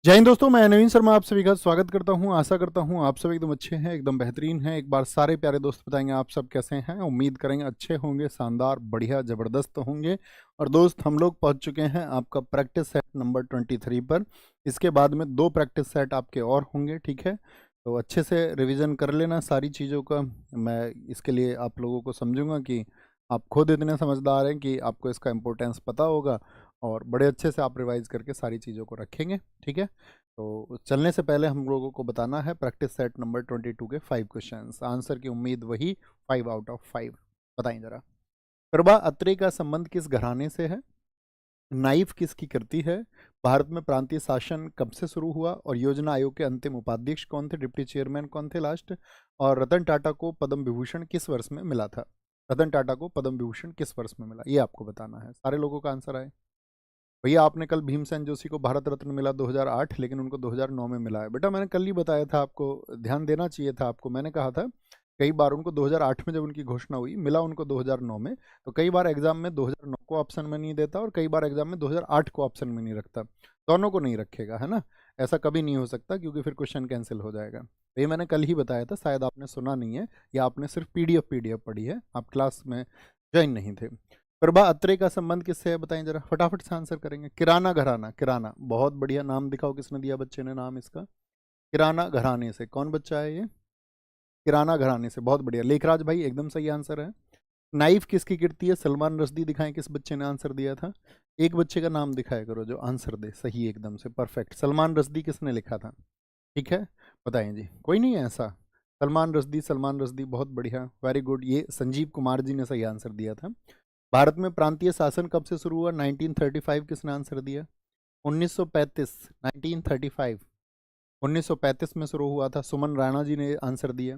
जय हिंद दोस्तों, मैं नवीन शर्मा आप सभी का स्वागत करता हूं। आशा करता हूं आप सब एकदम अच्छे हैं, एकदम बेहतरीन हैं। एक बार सारे प्यारे दोस्त बताएंगे आप सब कैसे हैं। उम्मीद करेंगे अच्छे होंगे, शानदार, बढ़िया, ज़बरदस्त होंगे। और दोस्त, हम लोग पहुंच चुके हैं आपका प्रैक्टिस सेट नंबर 23 पर। इसके बाद में 2 प्रैक्टिस सेट आपके और होंगे, ठीक है। तो अच्छे से रिवीजन कर लेना सारी चीज़ों का। मैं इसके लिए आप लोगों को समझूंगा कि आप खुद इतने समझदार हैं कि आपको इसका इम्पोर्टेंस पता होगा और बड़े अच्छे से आप रिवाइज करके सारी चीज़ों को रखेंगे, ठीक है। तो चलने से पहले हम लोगों को बताना है प्रैक्टिस सेट नंबर 22 के 5 क्वेश्चंस। आंसर की उम्मीद वही 5 आउट ऑफ 5। बताएं जरा। प्रभा अत्रे का संबंध किस घराने से है? नाइफ किसकी कृति है? भारत में प्रांतीय शासन कब से शुरू हुआ? और योजना आयोग के अंतिम उपाध्यक्ष कौन थे? डिप्टी चेयरमैन कौन थे लास्ट? और रतन टाटा को पद्म विभूषण किस वर्ष में मिला था? रतन टाटा को पद्म विभूषण किस वर्ष में मिला, ये आपको बताना है। सारे लोगों का आंसर आए। भैया, आपने कल भीमसेन जोशी को भारत रत्न मिला 2008, लेकिन उनको 2009 में मिला है। बेटा, मैंने कल ही बताया था आपको, ध्यान देना चाहिए था आपको। मैंने कहा था कई बार उनको 2008 में जब उनकी घोषणा हुई, मिला उनको 2009 में। तो कई बार एग्जाम में 2009 को ऑप्शन में नहीं देता और कई बार एग्जाम में 2008 को ऑप्शन में नहीं रखता। दोनों को नहीं रखेगा, है ना। ऐसा कभी नहीं हो सकता क्योंकि फिर क्वेश्चन कैंसिल हो जाएगा। तो ये मैंने कल ही बताया था, शायद आपने सुना नहीं है या आपने सिर्फ पीडीएफ पढ़ी है, आप क्लास में ज्वाइन नहीं थे। प्रभा अत्रे का संबंध किससे है? बताएं जरा, फटाफट से आंसर करेंगे। किराना घराना, किराना, बहुत बढ़िया नाम। दिखाओ किसने दिया बच्चे ने नाम इसका। किराना घराने से। कौन बच्चा है ये? किराना घराने से, बहुत बढ़िया। लेखराज भाई, एकदम सही आंसर है। नाइफ किसकी कृति है? सलमान रश्दी। दिखाएं किस बच्चे ने आंसर दिया था। एक बच्चे का नाम दिखाया करो जो आंसर दे सही, एकदम से परफेक्ट। सलमान रश्दी किसने लिखा था? ठीक है, बताएं जी। कोई नहीं है ऐसा? सलमान रश्दी, सलमान रश्दी, बहुत बढ़िया, वेरी गुड। ये संजीव कुमार जी ने सही आंसर दिया था। भारत में प्रांतीय शासन कब से शुरू हुआ? 1935। किसने आंसर दिया? 1935। 1935, 1935 में शुरू हुआ था। सुमन राणा जी ने आंसर दिया।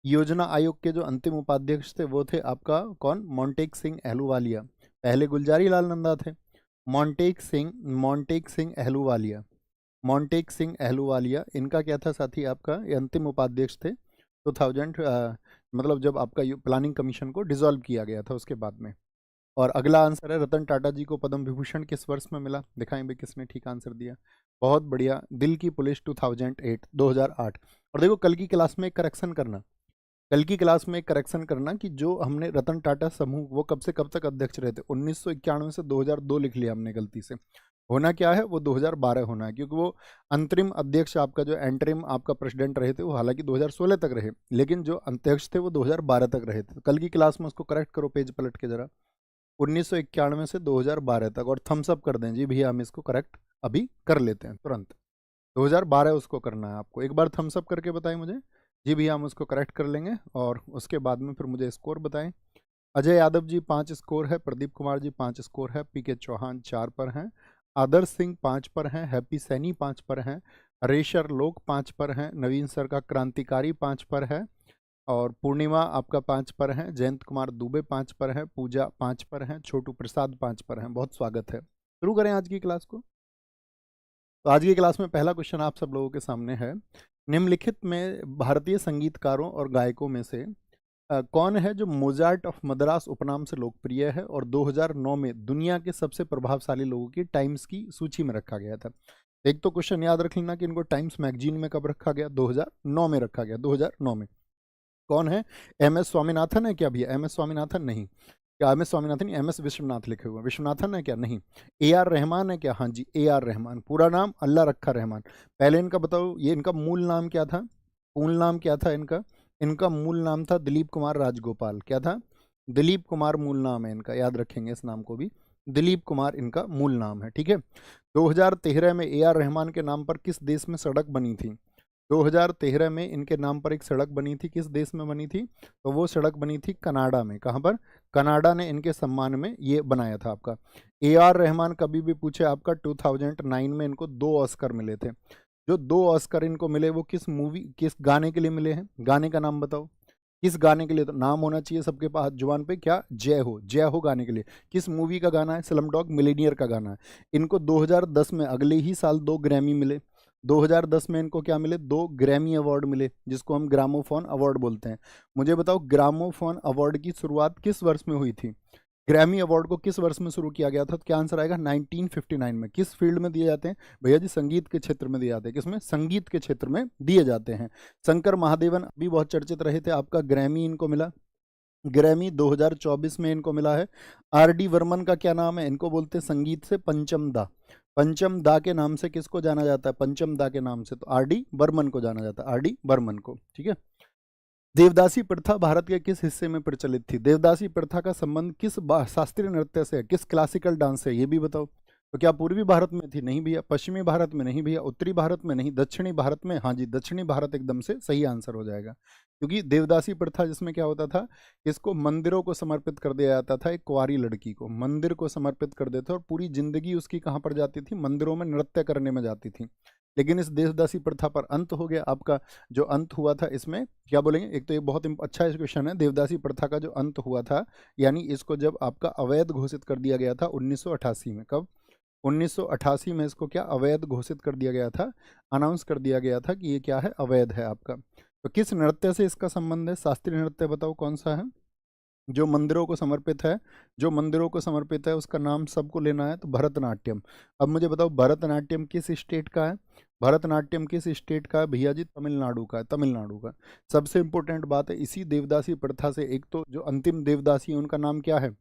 योजना आयोग के जो अंतिम उपाध्यक्ष थे वो थे आपका कौन? मोंटेक सिंह अहलूवालिया। पहले गुलजारी लाल नंदा थे। मोंटेक सिंह अहलूवालिया, मोंटेक सिंह अहलूवालिया, इनका क्या था साथी? आपका ये अंतिम उपाध्यक्ष थे 2000, मतलब जब आपका प्लानिंग कमीशन को डिसॉल्व किया गया था उसके बाद में। और अगला आंसर है रतन टाटा जी को पद्म विभूषण किस वर्ष में मिला? दिखाएं भाई किसने ठीक आंसर दिया। बहुत बढ़िया, दिल की पुलिस 2008, 2008। और देखो, कल की क्लास में एक करेक्शन करना, कल की क्लास में एक करेक्शन करना कि जो हमने रतन टाटा समूह, वो कब से कब तक अध्यक्ष रहे थे? 1991 से 2002 लिख लिया हमने गलती से। होना क्या है? वो 2012 होना है, क्योंकि वो अंतरिम अध्यक्ष आपका, जो एंटरिम आपका प्रेसिडेंट रहे थे, वो हालांकि 2016 तक रहे, लेकिन जो अध्यक्ष थे वो 2012 तक रहे थे। तो कल की क्लास में उसको करेक्ट करो, पेज पलट के जरा। 1991 से 2012 तक, और थम्स अप कर दें जी भैया, हम इसको करेक्ट अभी कर लेते हैं तुरंत। 2012 उसको करना है आपको। एक बार थम्स अप करके बताएं मुझे। जी भैया, हम उसको करेक्ट कर लेंगे और उसके बाद में फिर मुझे स्कोर बताएं। अजय यादव जी 5 स्कोर है, प्रदीप कुमार जी 5 स्कोर है, पीके चौहान 4 पर हैं, आदर्श सिंह 5 पर हैं, हैप्पी सैनी 5 पर हैं, रेशर लोक 5 पर हैं, नवीन सर का क्रांतिकारी 5 पर है, और पूर्णिमा आपका 5 पर हैं, जयंत कुमार दुबे 5 पर हैं, पूजा 5 पर हैं, छोटू प्रसाद 5 पर हैं। बहुत स्वागत है। शुरू करें आज की क्लास को। तो आज की क्लास में पहला क्वेश्चन आप सब लोगों के सामने है। निम्नलिखित में भारतीय संगीतकारों और गायकों में से कौन है जो मोजार्ट ऑफ मद्रास उपनाम से लोकप्रिय है और 2009 में दुनिया के सबसे प्रभावशाली लोगों की टाइम्स की सूची में रखा गया था? एक तो क्वेश्चन याद रख लेना कि इनको टाइम्स मैगजीन में कब रखा गया? 2009 में रखा गया, 2009 में। कौन है? एम एस स्वामीनाथन है क्या भैया? एम एस स्वामीनाथन नहीं। क्या M S Swaminathan? M S Vishwanath लिखे हुए। विश्वनाथन है क्या? नहीं। ए आर रहमान है क्या? हाँ जी, ए आर रहमान। पूरा नाम अल्लाह रखा रहमान। पहले इनका बताओ, ये इनका मूल नाम क्या था? मूल नाम क्या था इनका? इनका मूल नाम था दिलीप कुमार राजगोपाल। क्या था? दिलीप कुमार मूल नाम है इनका, याद रखेंगे इस नाम को भी। दिलीप कुमार इनका मूल नाम है, ठीक है। 2013 में ए आर रहमान के नाम पर किस देश में सड़क बनी थी? 2013 में इनके नाम पर एक सड़क बनी थी। किस देश में बनी थी? तो वो सड़क बनी थी कनाडा में। कहाँ पर? कनाडा ने इनके सम्मान में ये बनाया था आपका। ए आर रहमान कभी भी पूछे आपका, 2009 में इनको 2 ऑस्कर मिले थे। जो 2 ऑस्कर इनको मिले वो किस मूवी, किस गाने के लिए मिले हैं? गाने का नाम बताओ। किस गाने के लिए? तो नाम होना चाहिए सबके पास जुबान पे, क्या? जय हो, जय हो गाने के लिए। किस मूवी का गाना है? स्लम डॉग मिलीनियर का गाना है। इनको 2010 में, अगले ही साल, 2 ग्रैमी मिले। 2010 में इनको क्या मिले? 2 ग्रैमी अवार्ड मिले, जिसको हम ग्रामोफोन अवार्ड बोलते हैं। मुझे बताओ, ग्रामोफोन अवार्ड की शुरुआत किस वर्ष में हुई थी? ग्रैमी अवार्ड को किस वर्ष में शुरू किया गया था? तो क्या आंसर आएगा? 1959 में। किस फील्ड में दिए जाते हैं? भैया जी संगीत के क्षेत्र में दिए जाते हैं। किसमें? संगीत के क्षेत्र में दिए जाते हैं। शंकर महादेवन भी बहुत चर्चित रहे थे, आपका ग्रैमी इनको मिला, ग्रैमी 2024 में इनको मिला है। आर डी वर्मन का क्या नाम है? इनको बोलते हैं संगीत से पंचम दा। पंचम दा के नाम से किसको जाना जाता है? पंचम दा के नाम से तो आर डी बर्मन को जाना जाता है, आर डी बर्मन को। ठीक है। देवदासी प्रथा भारत के किस हिस्से में प्रचलित थी? देवदासी प्रथा का संबंध किस शास्त्रीय नृत्य से है, किस क्लासिकल डांस से, ये भी बताओ। तो क्या पूर्वी भारत में थी? नहीं भैया। पश्चिमी भारत में? नहीं भैया। उत्तरी भारत में? नहीं। दक्षिणी भारत में? हाँ जी, दक्षिणी भारत एकदम से सही आंसर हो जाएगा। क्योंकि देवदासी प्रथा जिसमें क्या होता था, इसको मंदिरों को समर्पित कर दिया जाता था। एक कुंवारी लड़की को मंदिर को समर्पित कर देते और पूरी जिंदगी उसकी कहाँ पर जाती थी? मंदिरों में नृत्य करने में जाती थी। लेकिन इस देवदासी प्रथा पर अंत हो गया। आपका जो अंत हुआ था इसमें क्या बोलेंगे? एक तो ये बहुत अच्छा क्वेश्चन है। देवदासी प्रथा का जो अंत हुआ था, यानी इसको जब आपका अवैध घोषित कर दिया गया था 1988 में। कब? 1988 में इसको क्या अवैध घोषित कर दिया गया था, अनाउंस कर दिया गया था कि ये क्या है? अवैध है आपका। तो किस नृत्य से इसका संबंध है? शास्त्रीय नृत्य बताओ कौन सा है जो मंदिरों को समर्पित है? जो मंदिरों को समर्पित है उसका नाम सबको लेना है, तो भरतनाट्यम। अब मुझे बताओ भरतनाट्यम किस स्टेट का है? भरतनाट्यम किस स्टेट का है भैया जी? तमिलनाडु का है, तमिलनाडु का। सबसे इंपॉर्टेंट बात है, इसी देवदासी प्रथा से एक तो जो अंतिम देवदासी है उनका नाम क्या है?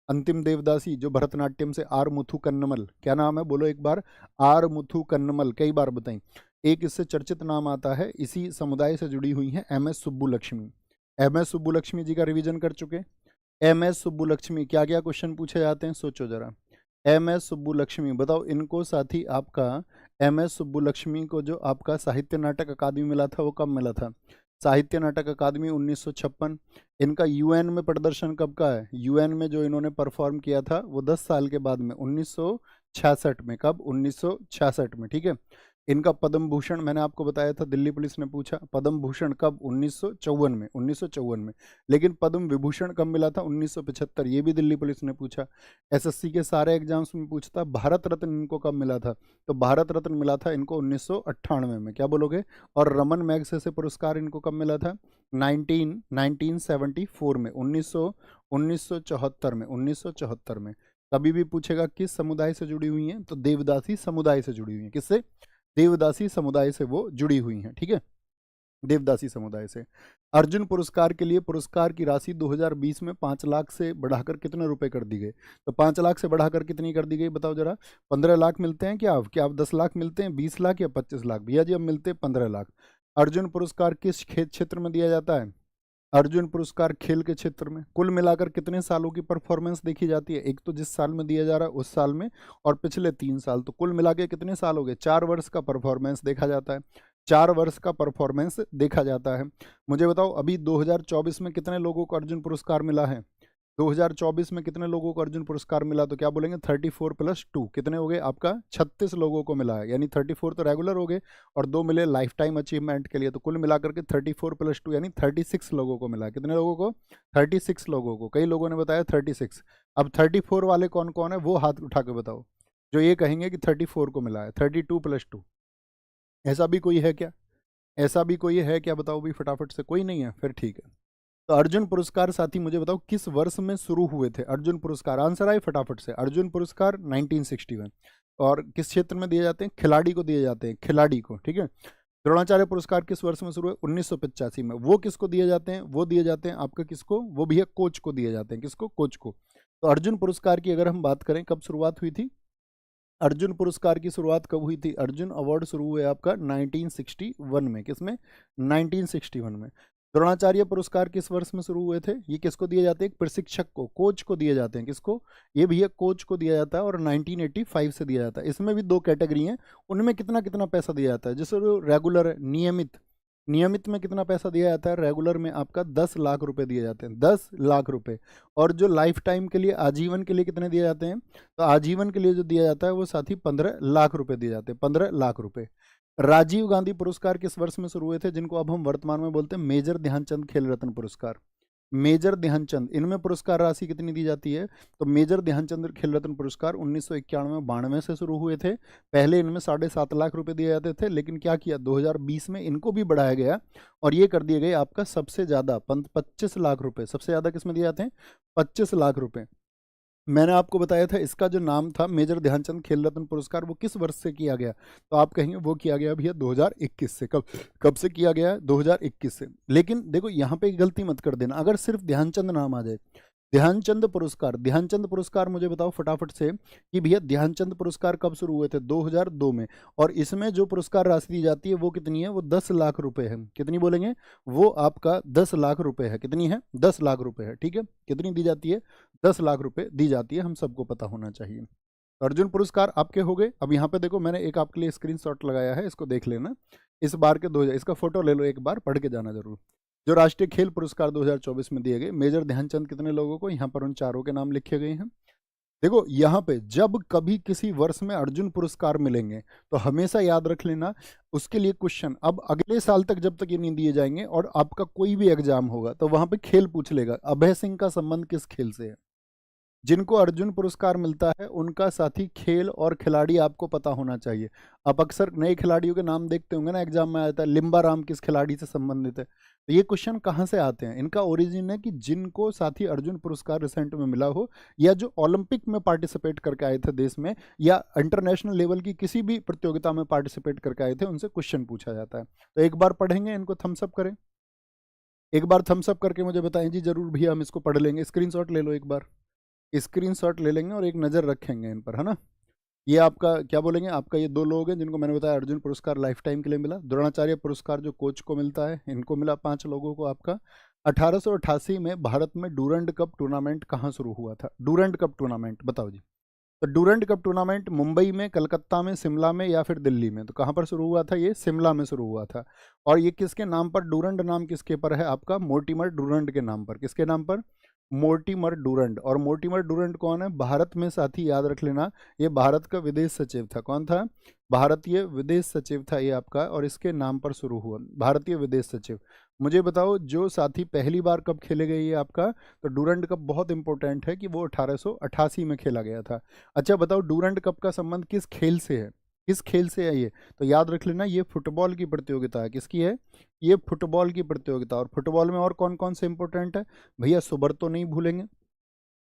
अंतिम देवदासी जो भरतनाट्यम से आर मुथु कन्नमल, क्या नाम है बोलो एक बार? आर मुथु कन्नमल, कई बार बताएं। एक इससे चर्चित नाम आता है, इसी समुदाय से जुड़ी हुई है M S Subbulakshmi. M S Subbulakshmi ji का रिवीजन कर चुके। एम एस सुब्बुलक्ष्मी क्या क्या क्वेश्चन पूछे जाते हैं सोचो जरा। एम एस सुब्बुलक्ष्मी बताओ इनको साथी आपका, एम एस सुब्बुलक्ष्मी को जो आपका साहित्य नाटक अकादमी मिला था वो कब मिला था? साहित्य नाटक अकादमी 1956। इनका यूएन में प्रदर्शन कब का है? यूएन में जो इन्होंने परफॉर्म किया था वो 10 साल के बाद में 1966 में। कब? 1966 में। ठीक है। इनका पद्म भूषण मैंने आपको बताया था, दिल्ली पुलिस ने पूछा पद्म भूषण कब? 1954 में, 1954 में। लेकिन पद्म विभूषण कब मिला था? 1975, ये भी दिल्ली पुलिस ने पूछा। एसएससी के सारे एग्जाम्स में पूछता। भारत रत्न इनको कब मिला था? तो भारत रत्न मिला था इनको 1998 में। क्या बोलोगे? और रमन मैगसेसे पुरस्कार इनको कब मिला था? 1974 में, 1974 में, 1974 में। कभी भी पूछेगा किस समुदाय से जुड़ी हुई हैं, तो देवदासी समुदाय से जुड़ी हुई हैं। किससे? देवदासी समुदाय से वो जुड़ी हुई हैं। ठीक है, देवदासी समुदाय से। अर्जुन पुरस्कार के लिए पुरस्कार की राशि 2020 में 5 लाख से बढ़ाकर कितने रुपए कर दी गई? तो 5 लाख से बढ़ाकर कितनी कर दी गई बताओ जरा। 15 लाख मिलते हैं क्या आप? क्या आप 10 लाख मिलते हैं, 20 लाख या 25 लाख? भैया जी अब मिलते हैं 15 लाख। अर्जुन पुरस्कार किस खेल क्षेत्र में दिया जाता है? अर्जुन पुरस्कार खेल के क्षेत्र में। कुल मिलाकर कितने सालों की परफॉर्मेंस देखी जाती है? एक तो जिस साल में दिया जा रहा है उस साल में, और पिछले 3 साल, तो कुल मिला के कितने साल हो गए? 4 वर्ष का परफॉर्मेंस देखा जाता है। 4 वर्ष का परफॉर्मेंस देखा जाता है। मुझे बताओ अभी 2024 में कितने लोगों को अर्जुन पुरस्कार मिला है? 2024 में कितने लोगों को अर्जुन पुरस्कार मिला? तो क्या बोलेंगे? 34 + 2 कितने हो गए आपका? 36 लोगों को मिला है। यानी 34 तो रेगुलर हो गए और 2 मिले लाइफ टाइम अचीवमेंट के लिए, तो कुल मिलाकर के 34 + 2 यानी 36 लोगों को मिला है। कितने लोगों को? 36 लोगों को। कई लोगों ने बताया 36। अब 34 वाले कौन कौन है वो हाथ उठा के बताओ, जो ये कहेंगे कि 34 को मिला है। 32 + 2 ऐसा भी कोई है क्या? ऐसा भी कोई है क्या? बताओ भी फटाफट से। कोई नहीं है? फिर ठीक है। तो अर्जुन पुरस्कार साथी मुझे बताओ किस वर्ष में शुरू हुए थे अर्जुन पुरस्कार? आंसर आए फटाफट से। अर्जुन पुरस्कार 1961। और किस क्षेत्र में दिए जाते हैं? खिलाड़ी को दिए जाते हैं, खिलाड़ी को। ठीक है। द्रोणाचार्य पुरस्कार किस वर्ष में शुरू हुए? 1985 में। वो किसको दिए जाते हैं? वो दिए जाते हैं आपका किसको? वो भी है कोच को दिए जाते हैं। किसको? कोच को। तो अर्जुन पुरस्कार की अगर हम बात करें कब शुरुआत हुई थी? अर्जुन पुरस्कार की शुरुआत कब हुई थी? अर्जुन अवार्ड शुरू हुए आपका 1961 में। किसमें? 1961 में। द्रोणाचार्य पुरस्कार किस वर्ष में शुरू हुए थे? ये किसको दिए जाते हैं? एक प्रशिक्षक को, कोच को दिए जाते हैं। किसको? ये भैया कोच को दिया जाता है और 1985 से दिया जाता है। इसमें भी 2 कैटेगरी हैं, उनमें कितना कितना पैसा दिया जाता है? जैसे रेगुलर है, नियमित। नियमित में कितना पैसा दिया जाता है? रेगुलर में आपका 10 लाख रुपए दिए जाते हैं, 10 लाख रुपए। और जो लाइफ टाइम के लिए, आजीवन के लिए कितने दिए जाते हैं? तो आजीवन के लिए जो दिया जाता है वो साथी 15 लाख रुपए दिए जाते हैं, 15 लाख रुपए। राजीव गांधी पुरस्कार किस वर्ष में शुरू हुए थे, जिनको अब हम वर्तमान में बोलते हैं मेजर ध्यानचंद खेल रत्न पुरस्कार? मेजर ध्यानचंद, इनमें पुरस्कार राशि कितनी दी जाती है? तो मेजर ध्यानचंद खेल रत्न पुरस्कार 1991-92 से शुरू हुए थे। पहले इनमें 7.5 लाख रुपए दिए जाते थे, लेकिन क्या किया 2020 में इनको भी बढ़ाया गया और ये कर दिए गए आपका सबसे ज्यादा 25 लाख रुपए। सबसे ज्यादा किसमें दिए जाते हैं? 25 लाख रुपए। मैंने आपको बताया था इसका जो नाम था मेजर ध्यानचंद खेल रत्न पुरस्कार, वो किस वर्ष से किया गया, तो आप कहेंगे वो किया गया भैया 2021 से। कब कब से किया गया है? 2021 से। लेकिन देखो यहाँ पे गलती मत कर देना, अगर सिर्फ ध्यानचंद नाम आ जाए, ध्यानचंद पुरस्कार, ध्यानचंद पुरस्कार मुझे बताओ फटाफट से कि भैया ध्यानचंद पुरस्कार कब शुरू हुए थे? 2002 में। और इसमें जो पुरस्कार राशि दी जाती है वो कितनी है? वो 10 लाख रुपए है। कितनी बोलेंगे? वो आपका 10 लाख रुपए है। कितनी है? 10 लाख रुपए है। ठीक है, कितनी दी जाती है? 10 लाख रुपए दी जाती है, हम सबको पता होना चाहिए। अर्जुन पुरस्कार आपके हो गए। अब यहाँ पे देखो मैंने एक आपके लिए स्क्रीनशॉट लगाया है, इसको देख लेना। इस बार के 2000, इसका फोटो ले लो एक बार, पढ़ के जाना जरूर। जो राष्ट्रीय खेल पुरस्कार 2024 में दिए गए, मेजर ध्यानचंद कितने लोगों को, यहाँ पर उन चारों के नाम लिखे गए हैं। देखो यहाँ पे जब कभी किसी वर्ष में अर्जुन पुरस्कार मिलेंगे तो हमेशा याद रख लेना, उसके लिए क्वेश्चन अब अगले साल तक जब तक ये नहीं दिए जाएंगे और आपका कोई भी एग्जाम होगा तो वहां पे खेल पूछ लेगा, अभय सिंह का संबंध किस खेल से है। जिनको अर्जुन पुरस्कार मिलता है उनका साथी खेल और खिलाड़ी आपको पता होना चाहिए। आप अक्सर नए खिलाड़ियों के नाम देखते होंगे ना, एग्जाम में आता है लिम्बा राम किस खिलाड़ी से संबंधित है। तो ये क्वेश्चन कहाँ से आते हैं? इनका ओरिजिन है कि जिनको साथी अर्जुन पुरस्कार रिसेंट में मिला हो, या जो ओलंपिक में पार्टिसिपेट करके आए थे देश में, या इंटरनेशनल लेवल की किसी भी प्रतियोगिता में पार्टिसिपेट करके आए थे, उनसे क्वेश्चन पूछा जाता है। तो एक बार पढ़ेंगे, इनको थम्सअप करें, एक बार थम्सअप करके मुझे बताएं जी जरूर भैया, हम इसको पढ़ लेंगे। स्क्रीनशॉट ले लो एक बार, स्क्रीनशॉट ले लेंगे और एक नज़र रखेंगे इन पर, है ना। ये आपका क्या बोलेंगे, आपका ये दो लोग हैं जिनको मैंने बताया अर्जुन पुरस्कार लाइफ टाइम के लिए मिला। द्रोणाचार्य पुरस्कार जो कोच को मिलता है, इनको मिला 5 लोगों को आपका। 1888 में भारत में डूरंड कप टूर्नामेंट कहाँ शुरू हुआ था? डूरंड कप टूर्नामेंट बताओ जी। तो डूरंड कप टूर्नामेंट मुंबई में, कलकत्ता में, शिमला में या फिर दिल्ली में? तो कहाँ पर शुरू हुआ था? ये शिमला में शुरू हुआ था। और ये किसके नाम पर? डूरंड नाम किसके पर है आपका? मोर्टिमर डूरंड के नाम पर। किसके नाम पर? Mortimer Durand. और मोर्टिमर डूरंड कौन है? भारत में, साथी याद रख लेना, ये भारत का विदेश सचिव था। कौन था? भारतीय विदेश सचिव था ये आपका, और इसके नाम पर शुरू हुआ, भारतीय विदेश सचिव। मुझे बताओ जो साथी पहली बार कब खेले गए ये आपका? तो डूरंड कप बहुत इंपॉर्टेंट है कि वो 1888 में खेला गया था। अच्छा बताओ डूरंड कप का संबंध किस खेल से है? किस खेल से है ये? तो याद रख लेना, ये फुटबॉल की प्रतियोगिता है। किसकी है? ये फुटबॉल की प्रतियोगिता। और फुटबॉल में और कौन कौन से इंपॉर्टेंट है भैया? सुब्रतो नहीं भूलेंगे,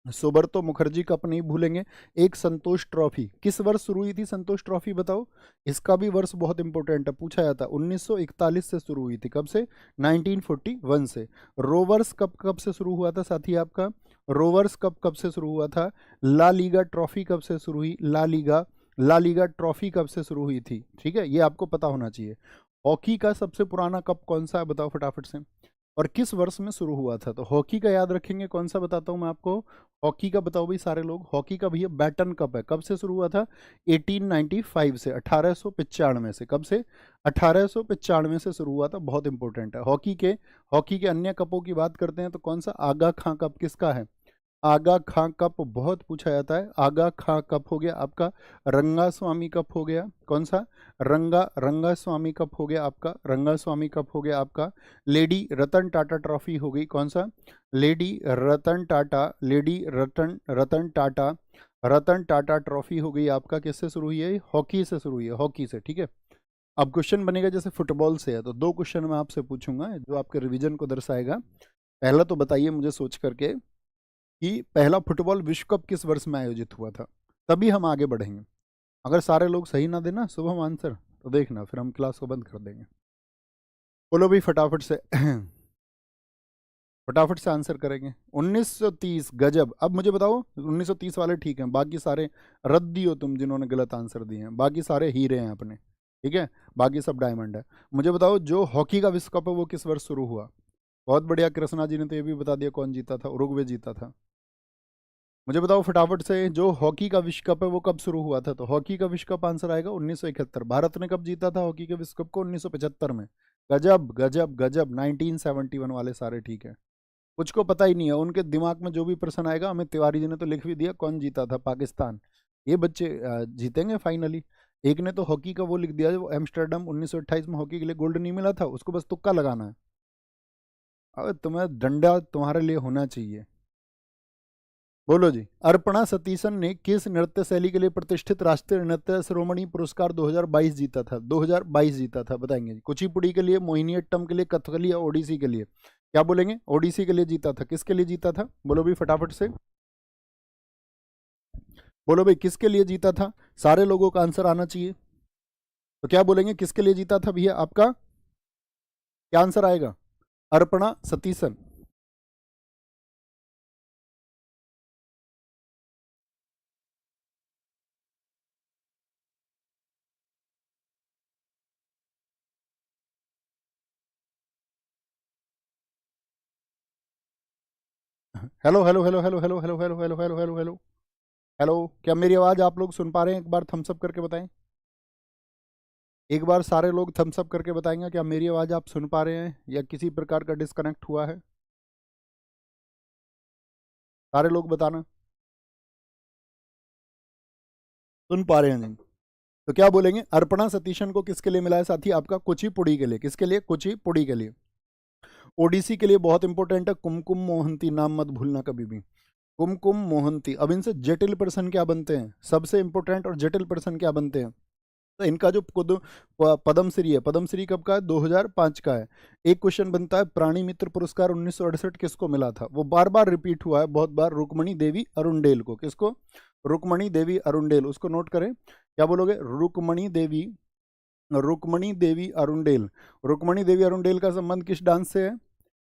सुब्रतो मुखर्जी कप नहीं भूलेंगे। एक संतोष ट्रॉफी, किस वर्ष शुरू हुई थी संतोष ट्रॉफी बताओ? इसका भी वर्ष बहुत इंपॉर्टेंट है, पूछा जाता है। 1941 से शुरू हुई थी। कब से? 1941 से। रोवर्स कप कब से शुरू हुआ था साथी आपका? रोवर्स कप कब से शुरू हुआ था? ला लीगा ट्रॉफी कब से शुरू हुई? ला लीगा ट्रॉफी कब से शुरू हुई थी? ठीक है, ये आपको पता होना चाहिए। हॉकी का सबसे पुराना कप कौन सा है बताओ फटाफट से, और किस वर्ष में शुरू हुआ था? तो हॉकी का याद रखेंगे, कौन सा बताता हूं मैं आपको। हॉकी का बताओ भाई सारे लोग, हॉकी का भैया बैटन कप है। कब से शुरू हुआ था? 1895 से, 1895 से। कब से? 1895 से शुरू हुआ था, बहुत इंपॉर्टेंट है। हॉकी के अन्य कपों की बात करते हैं तो कौन सा? आगा खां कप किसका है? आगा खां कप बहुत पूछा जाता है। आगा खां कप हो गया आपका। रंगा स्वामी कप हो गया, कौन सा? रंगा स्वामी कप हो गया आपका। रंगा स्वामी कप हो गया आपका। लेडी रतन टाटा ट्रॉफी हो गई, कौन सा? लेडी रतन टाटा, रतन टाटा ट्रॉफी हो गई आपका। किससे शुरू हुई है? हॉकी से शुरू हुई है, हॉकी से। ठीक है, अब क्वेश्चन बनेगा जैसे फुटबॉल से है तो 2 क्वेश्चन मैं आपसे पूछूंगा जो आपके रिवीजन को दर्शाएगा। पहला तो बताइए मुझे सोच करके कि पहला फुटबॉल विश्व कप किस वर्ष में आयोजित हुआ था, तभी हम आगे बढ़ेंगे। अगर सारे लोग सही ना देना शुभम आंसर तो देखना फिर हम क्लास को बंद कर देंगे। बोलो भाई फटाफट से फटाफट से आंसर करेंगे। 1930, गजब। अब मुझे बताओ 1930 वाले ठीक हैं, बाकी सारे रद्दी हो तुम जिन्होंने गलत आंसर दिए हैं, बाकी सारे हीरे हैं अपने। ठीक है, बाकी सब डायमंड है। मुझे बताओ जो हॉकी का विश्व कप है वो किस वर्ष शुरू हुआ? बहुत बढ़िया, कृष्णा जी ने तो ये भी बता दिया कौन जीता था, उरुग्वे जीता था। मुझे बताओ फटाफट से जो हॉकी का विश्व कप है वो कब शुरू हुआ था? तो हॉकी का विश्व कप आंसर आएगा 1971। भारत ने कब जीता था हॉकी के विश्व कप को? 1975 में। गजब गजब गजब, 1971 वाले सारे ठीक है। कुछ को पता ही नहीं है, उनके दिमाग में जो भी प्रश्न आएगा, अमित तिवारी जी ने तो लिख भी दिया कौन जीता था, पाकिस्तान। ये बच्चे जीतेंगे फाइनली। एक ने तो हॉकी का वो लिख दिया, वो एम्स्टर्डम 1928 में हॉकी के लिए गोल्ड नहीं मिला था, उसको बस तुक्का लगाना है। अब तुम्हें डंडा तुम्हारे लिए होना चाहिए। बोलो जी। अर्पणा सतीशन ने किस नृत्य शैली के लिए प्रतिष्ठित राष्ट्रीय नृत्य शिरोमणि पुरस्कार 2022 जीता था? 2022 जीता था, बताएंगे जी। कुचिपुड़ी के लिए, मोहिनीअट्टम के लिए, कथकली या ओडिसी के लिए? क्या बोलेंगे? ओडिसी के लिए जीता था। किसके लिए जीता था? बोलो भी फटाफट से। बोलो भाई किसके लिए जीता था, सारे लोगों का आंसर आना चाहिए। तो क्या बोलेंगे, किसके लिए जीता था भैया, आपका क्या आंसर आएगा, Arpana Satheesan. Hello hello hello hello hello hello hello hello hello hello hello hello, क्या मेरी आवाज आप लोग सुन पा रहे हैं, एक बार थम्स अप करके बताएं। एक बार सारे लोग थम्स अप करके बताएंगे क्या मेरी आवाज आप सुन पा रहे हैं या किसी प्रकार का डिस्कनेक्ट हुआ है, सारे लोग बताना। सुन पा रहे हैं नहीं, तो क्या बोलेंगे, अर्पणा सतीशन को किसके लिए मिला है साथी, आपका कुचिपुड़ी के लिए, किसके लिए, कुचिपुड़ी के लिए। ओडिसी के लिए बहुत इंपॉर्टेंट है, कुमकुम मोहंती, नाम मत भूलना कभी भी, कुमकुम मोहंती। अब इनसे जटिल प्रश्न क्या बनते हैं, सबसे इंपॉर्टेंट और जटिल प्रश्न क्या बनते हैं, तो इनका जो पद्मश्री है, पद्मश्री कब का है, 2005 का है। एक क्वेश्चन बनता है, प्राणी मित्र पुरस्कार 1968 किसको मिला था, वो बार बार रिपीट हुआ है बहुत बार, रुक्मणी देवी अरुणडेल को, किसको, रुक्मणी देवी अरुणडेल, उसको नोट करें। क्या बोलोगे, रुक्मणी देवी, रुक्मणी देवी अरुणडेल। रुक्मणी देवी अरुणडेल का संबंध किस डांस से है,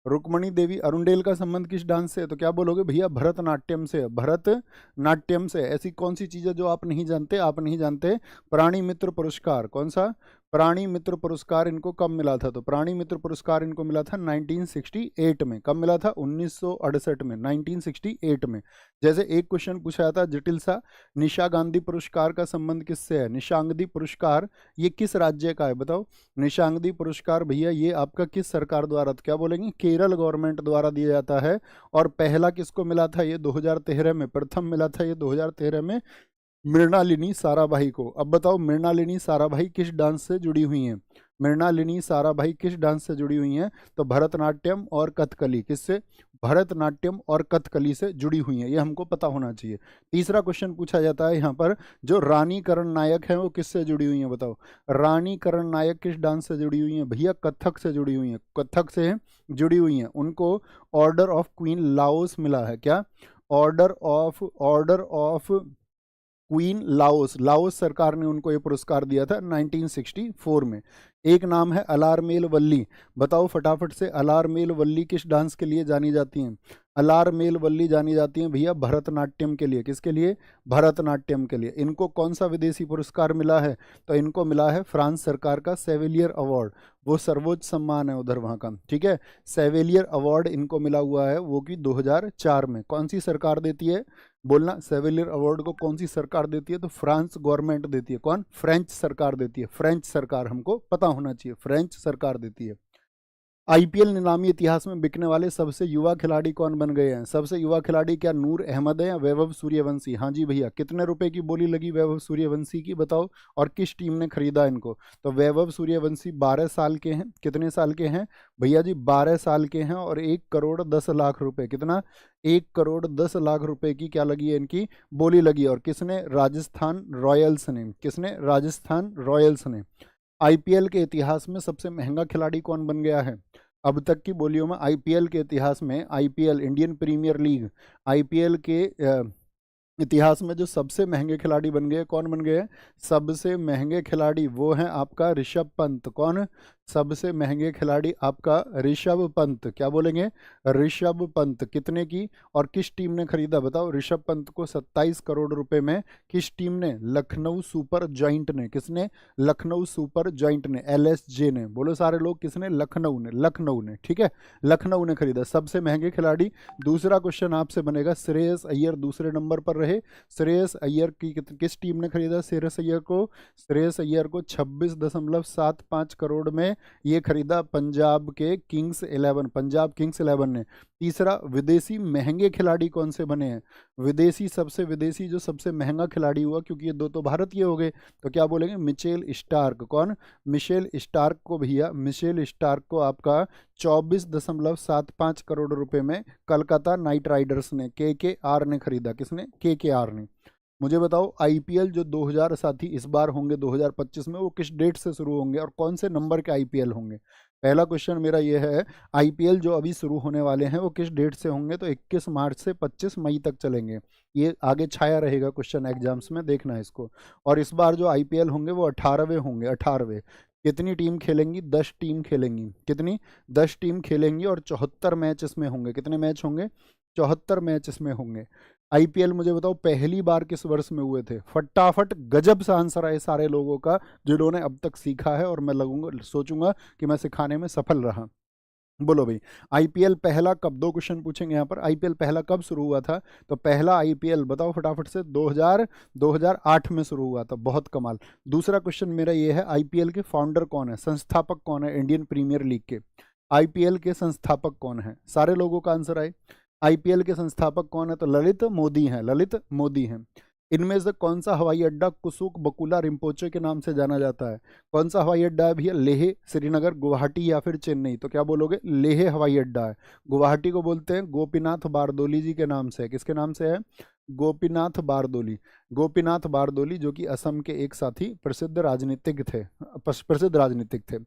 रुक्मणी देवी अरुणडेल का संबंध किस डांस से है, तो क्या बोलोगे भैया, भरतनाट्यम से, भरतनाट्यम से। ऐसी कौन सी चीज है जो आप नहीं जानते, आप नहीं जानते, प्राणी मित्र पुरस्कार, कौन सा, प्राणी मित्र पुरस्कार इनको कब मिला था, तो प्राणी मित्र पुरस्कार इनको मिला था 1968 में, कब मिला था, 1968 में, 1968 में। जैसे एक क्वेश्चन पूछा जाता है जटिल सा, निशा गांधी पुरस्कार का संबंध किससे है, निशांगदी पुरस्कार ये किस राज्य का है, बताओ, निशांगदी पुरस्कार भैया ये आपका किस सरकार द्वारा, तो क्या बोलेंगे, केरल गवर्नमेंट द्वारा दिया जाता है। और पहला किसको मिला था, ये 2013 में, प्रथम मिला था ये 2013 में मृणालिनी साराभाई को। अब बताओ मृणालिनी साराभाई किस डांस से जुड़ी हुई हैं, मृणालिनी साराभाई किस डांस से जुड़ी हुई हैं, तो भरतनाट्यम और कथकली, किससे, भरतनाट्यम और कथकली से जुड़ी हुई हैं, ये हमको पता होना चाहिए। तीसरा क्वेश्चन पूछा जाता है यहाँ पर, जो रानी करण नायक है वो किससे जुड़ी हुई हैं, बताओ, रानी करण नायक किस डांस से जुड़ी हुई हैं, भैया कथक से जुड़ी हुई हैं, कथक से जुड़ी हुई हैं। उनको ऑर्डर ऑफ क्वीन लाओस मिला है, क्या, order of queen Laos, Laos सरकार ने उनको ये पुरस्कार दिया था 1964 में। एक नाम है अलारमेल वल्ली, बताओ फटाफट से, अलारमेल वल्ली किस डांस के लिए जानी जाती हैं, अलारमेल वल्ली जानी जाती हैं भैया भरतनाट्यम के लिए, किसके लिए, भरतनाट्यम के लिए। इनको कौन सा विदेशी पुरस्कार मिला है, तो इनको मिला है फ्रांस सरकार का सेविलियर अवार्ड, वो सर्वोच्च सम्मान है उधर वहाँ का, ठीक है। सेविलियर अवार्ड इनको मिला हुआ है, वो कि 2004 में। कौन सी सरकार देती है, बोलना, सेविलियर अवार्ड को कौन सी सरकार देती है, तो फ्रांस गवर्नमेंट देती है, कौन, फ्रेंच सरकार देती है, फ्रेंच सरकार, हमको पता होना चाहिए, फ्रेंच सरकार देती है। आईपीएल नीलामी इतिहास में बिकने वाले सबसे युवा खिलाड़ी कौन बन गए हैं, सबसे युवा खिलाड़ी क्या नूर अहमद है या वैभव सूर्यवंशी, हाँ जी भैया, कितने रुपए की बोली लगी वैभव सूर्यवंशी की, बताओ, और किस टीम ने खरीदा इनको, तो वैभव सूर्यवंशी 12 साल के हैं, कितने साल के हैं भैया जी, 12 साल के हैं, और 1 करोड़ 10 लाख रुपए, कितना, 1 करोड़ 10 लाख रुपए की क्या लगी है, इनकी बोली लगी है। और किसने, राजस्थान रॉयल्स ने, किसने, राजस्थान रॉयल्स ने। आईपीएल के इतिहास में सबसे महंगा खिलाड़ी कौन बन गया है, अब तक की बोलियों में आईपीएल के इतिहास में, IPL Indian premier league, IPL के इतिहास में जो सबसे महंगे खिलाड़ी बन गए, कौन बन गए, सबसे महंगे खिलाड़ी वो हैं आपका ऋषभ पंत, कौन, सबसे महंगे खिलाड़ी आपका ऋषभ पंत, क्या बोलेंगे, ऋषभ पंत, कितने की और किस टीम ने खरीदा, बताओ, ऋषभ पंत को 27 करोड़ रुपए में किस टीम ने, लखनऊ सुपर जॉइंट ने, किसने, लखनऊ सुपर जॉइंट ने, एलएसजे ने, बोलो सारे लोग, किसने, लखनऊ ने, लखनऊ ने, ठीक है, लखनऊ ने खरीदा, सबसे महंगे खिलाड़ी। दूसरा क्वेश्चन आपसे बनेगा, श्रेयस अय्यर दूसरे नंबर पर रहे, श्रेयस अय्यर की किस टीम ने खरीदा श्रेयस अय्यर को, श्रेयस अय्यर को 26.75 करोड़ में ये खरीदा पंजाब के किंग्स 11, पंजाब किंग्स 11 ने। तीसरा, विदेशी महंगे खिलाड़ी कौन से बने हैं, विदेशी जो सबसे महंगा खिलाड़ी हुआ, क्योंकि ये दो तो भारतीय हो गए, तो क्या बोलेंगे, मिचेल स्टार्क, कौन, मिशेल स्टार्क को भैया, मिशेल स्टार्क को आपका 24.75 करोड़ रुपए में कलकत्ता नाइट राइडर्स ने, केकेआर ने खरीदा, किसने, केकेआर ने। मुझे बताओ आईपीएल जो 2000 साथी इस बार होंगे 2025 में, वो किस डेट से शुरू होंगे और कौन से नंबर के आईपीएल होंगे, पहला क्वेश्चन मेरा ये है, आईपीएल जो अभी शुरू होने वाले हैं वो किस डेट से होंगे? तो 21 मार्च से 25 मई तक चलेंगे। ये आगे छाया रहेगा क्वेश्चन एग्जाम्स में, देखना है इसको। और इस बार जो आईपीएल होंगे वो 18वें होंगे, 18वें। कितनी टीम खेलेंगी? 10 टीम खेलेंगी। कितनी? 10 टीम खेलेंगी और 74 मैच इसमें होंगे। कितने मैच होंगे? 74 मैच इसमें होंगे। आईपीएल मुझे बताओ पहली बार किस वर्ष में हुए थे? फटाफट गजब सा आंसर है सारे लोगों का जिन्होंने अब तक सीखा है, और मैं लगूंगा सोचूंगा कि मैं सिखाने में सफल रहा। बोलो भाई, आईपीएल पहला कब? 2 क्वेश्चन पूछेंगे यहाँ पर। आईपीएल पहला कब शुरू हुआ था? तो पहला आईपीएल बताओ फटाफट से। 2008 में शुरू हुआ था। बहुत कमाल। दूसरा क्वेश्चन मेरा ये है, आईपीएल के फाउंडर कौन है, संस्थापक कौन है इंडियन प्रीमियर लीग के? आईपीएल के संस्थापक कौन है? सारे लोगों का आंसर आए। आईपीएल के संस्थापक कौन है? तो ललित मोदी हैं, ललित मोदी हैं। इनमें से कौन सा हवाई अड्डा कुसुक बकुला रिम्पोचे के नाम से जाना जाता है? कौन सा हवाई अड्डा है भैया? लेह, श्रीनगर, गुवाहाटी या फिर चेन्नई? तो क्या बोलोगे? लेह हवाई अड्डा है। गुवाहाटी को बोलते हैं गोपीनाथ बारदोली जी के नाम से है। किसके नाम से है? गोपीनाथ बारदोली। गोपीनाथ बारदोली जो कि असम के एक साथी प्रसिद्ध राजनीतिक थे, प्रसिद्ध राजनीतिक थे।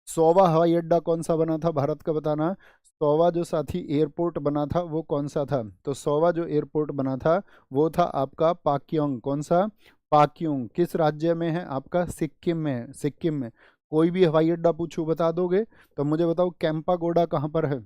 100वां हवाई अड्डा कौन सा बना था भारत का? बताना। 100वां जो साथी एयरपोर्ट बना था वो कौन सा था? तो 100वां जो एयरपोर्ट बना था वो था आपका पाक्योंग। कौन सा? पाक्योंग। किस राज्य में है आपका? सिक्किम में है, सिक्किम में। कोई भी हवाई अड्डा पूछूं बता दोगे? तो मुझे बताओ कैंपागोडा कहाँ पर है?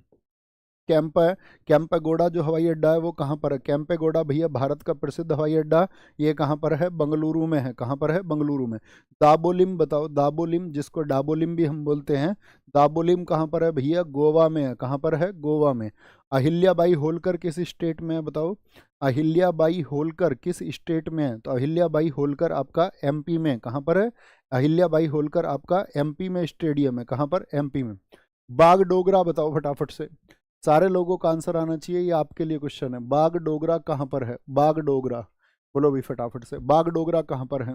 कैंपेगोड़ा जो हवाई अड्डा है वो कहाँ पर है? कैंपेगोड़ा भैया भारत का प्रसिद्ध हवाई अड्डा, ये कहाँ पर है? बंगलुरु में है। कहाँ पर है? बंगलुरु में। दाबोलिम बताओ, दाबोलिम जिसको डाबोलिम भी हम बोलते हैं, दाबोलिम कहाँ पर है भैया? गोवा में है। कहाँ पर है? गोवा में। अहिल्याबाई होलकर किस स्टेट में है बताओ? अहिल्याबाई होलकर किस स्टेट में है? तो अहिल्याबाई होलकर आपका एमपी में। कहाँ पर है? अहिल्याबाई होलकर आपका एमपी में स्टेडियम है। कहाँ पर? एमपी में। बागडोगरा बताओ फटाफट से। सारे लोगों का आंसर आना चाहिए, ये आपके लिए क्वेश्चन है। बागडोगरा कहाँ पर है? बागडोगरा बोलो भी फटाफट से। बागडोगरा कहाँ पर है?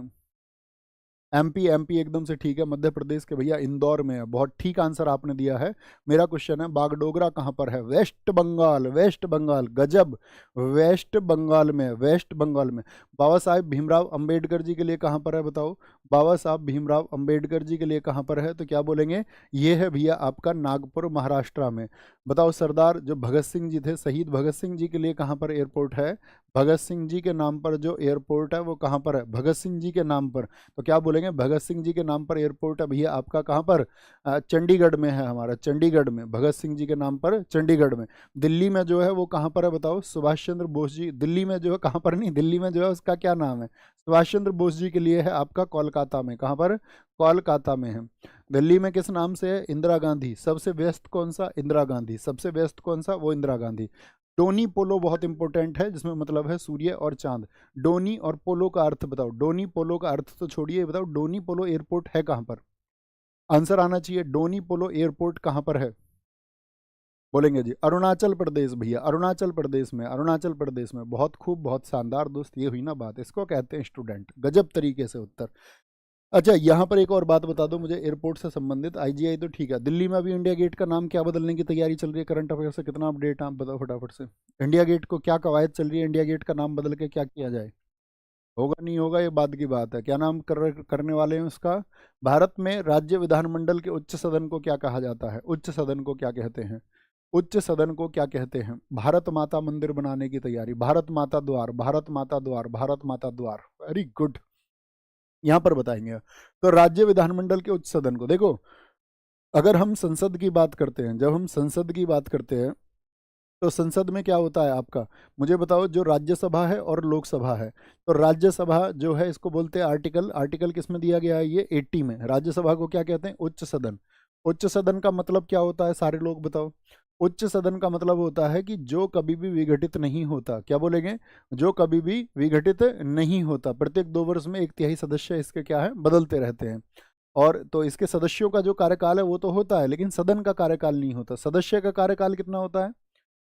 एमपी, एमपी एकदम से ठीक है। मध्य प्रदेश के भैया इंदौर में है। बहुत ठीक आंसर आपने दिया है। मेरा क्वेश्चन है बागडोगरा कहाँ पर है? West Bengal, west Bengal. गजब, वेस्ट बंगाल में, वेस्ट बंगाल में। बाबा साहेब भीमराव अंबेडकर जी के लिए कहाँ पर है बताओ? बाबा साहब भीमराव अंबेडकर जी के लिए कहाँ पर है? तो क्या बोलेंगे? ये है भैया आपका नागपुर, महाराष्ट्र में। बताओ सरदार जो भगत सिंह जी थे, शहीद भगत सिंह जी के लिए कहाँ पर एयरपोर्ट है? भगत सिंह जी के नाम पर जो एयरपोर्ट है वो कहाँ पर है? भगत सिंह जी के नाम पर। तो क्या बोलेंगे? भगत सिंह जी के नाम पर एयरपोर्ट है भैया आपका कहाँ पर? चंडीगढ़ में है हमारा, चंडीगढ़ में। भगत सिंह जी के नाम पर चंडीगढ़ में। दिल्ली में जो है वो कहाँ पर है बताओ? सुभाष चंद्र बोस जी। दिल्ली में जो है, कहाँ पर नहीं, दिल्ली में जो है उसका क्या नाम है? सुभाष चंद्र बोस जी के लिए है आपका कोलकाता में। कहाँ पर? कोलकाता में है। दिल्ली में किस नाम से है? इंदिरा गांधी। सबसे व्यस्त कौन सा? इंदिरा गांधी। सबसे व्यस्त कौन सा? वो इंदिरा गांधी। डोनी पोलो बहुत इंपॉर्टेंट है, जिसमें मतलब है सूर्य और चांद। डोनी और पोलो का अर्थ बताओ। डोनी पोलो का अर्थ तो छोड़िए, बताओ डोनी पोलो एयरपोर्ट है कहाँ पर? आंसर आना चाहिए। डोनी पोलो एयरपोर्ट कहाँ पर है? बोलेंगे जी अरुणाचल प्रदेश भैया, अरुणाचल प्रदेश में, अरुणाचल प्रदेश में। बहुत खूब, बहुत शानदार दोस्त, ये हुई ना बात, इसको कहते हैं स्टूडेंट। गजब तरीके से उत्तर। अच्छा यहाँ पर एक और बात बता दो मुझे एयरपोर्ट से संबंधित। आईजीआई तो ठीक है, दिल्ली में अभी इंडिया गेट का नाम क्या बदलने की तैयारी चल रही है? करंट अफेयर से कितना अपडेट आप बताओ फटाफट से। इंडिया गेट को क्या कवायद चल रही है? इंडिया गेट का नाम बदल के क्या किया जाए? होगा नहीं होगा ये बाद की बात है। क्या नाम करने वाले हैं उसका? भारत में राज्य विधानमंडल के उच्च सदन को क्या कहा जाता है? उच्च सदन को क्या कहते हैं? उच्च सदन को क्या कहते हैं? भारत माता मंदिर बनाने की तैयारी, भारत माता द्वार, भारत माता द्वार, भारत माता द्वार। वेरी गुड, यहां पर बताएंगे। तो राज्य विधानमंडल के उच्च सदन को देखो, अगर हम संसद की बात करते हैं, जब हम संसद की बात करते हैं तो संसद में क्या होता है आपका? मुझे बताओ। जो राज्यसभा है और लोकसभा है, तो राज्यसभा जो है इसको बोलते हैं आर्टिकल, आर्टिकल किस में दिया गया है? ये 80 में। राज्यसभा को क्या कहते हैं? उच्च सदन। उच्च सदन का मतलब क्या होता है? सारे लोग बताओ। उच्च सदन का मतलब होता है कि जो कभी भी विघटित नहीं होता। क्या बोलेंगे? जो कभी भी विघटित नहीं होता। प्रत्येक 2 वर्ष में 1/3 सदस्य इसके क्या है? बदलते रहते हैं। और तो इसके सदस्यों का जो कार्यकाल है वो तो होता है, लेकिन सदन का कार्यकाल नहीं होता। सदस्य का कार्यकाल कितना होता है?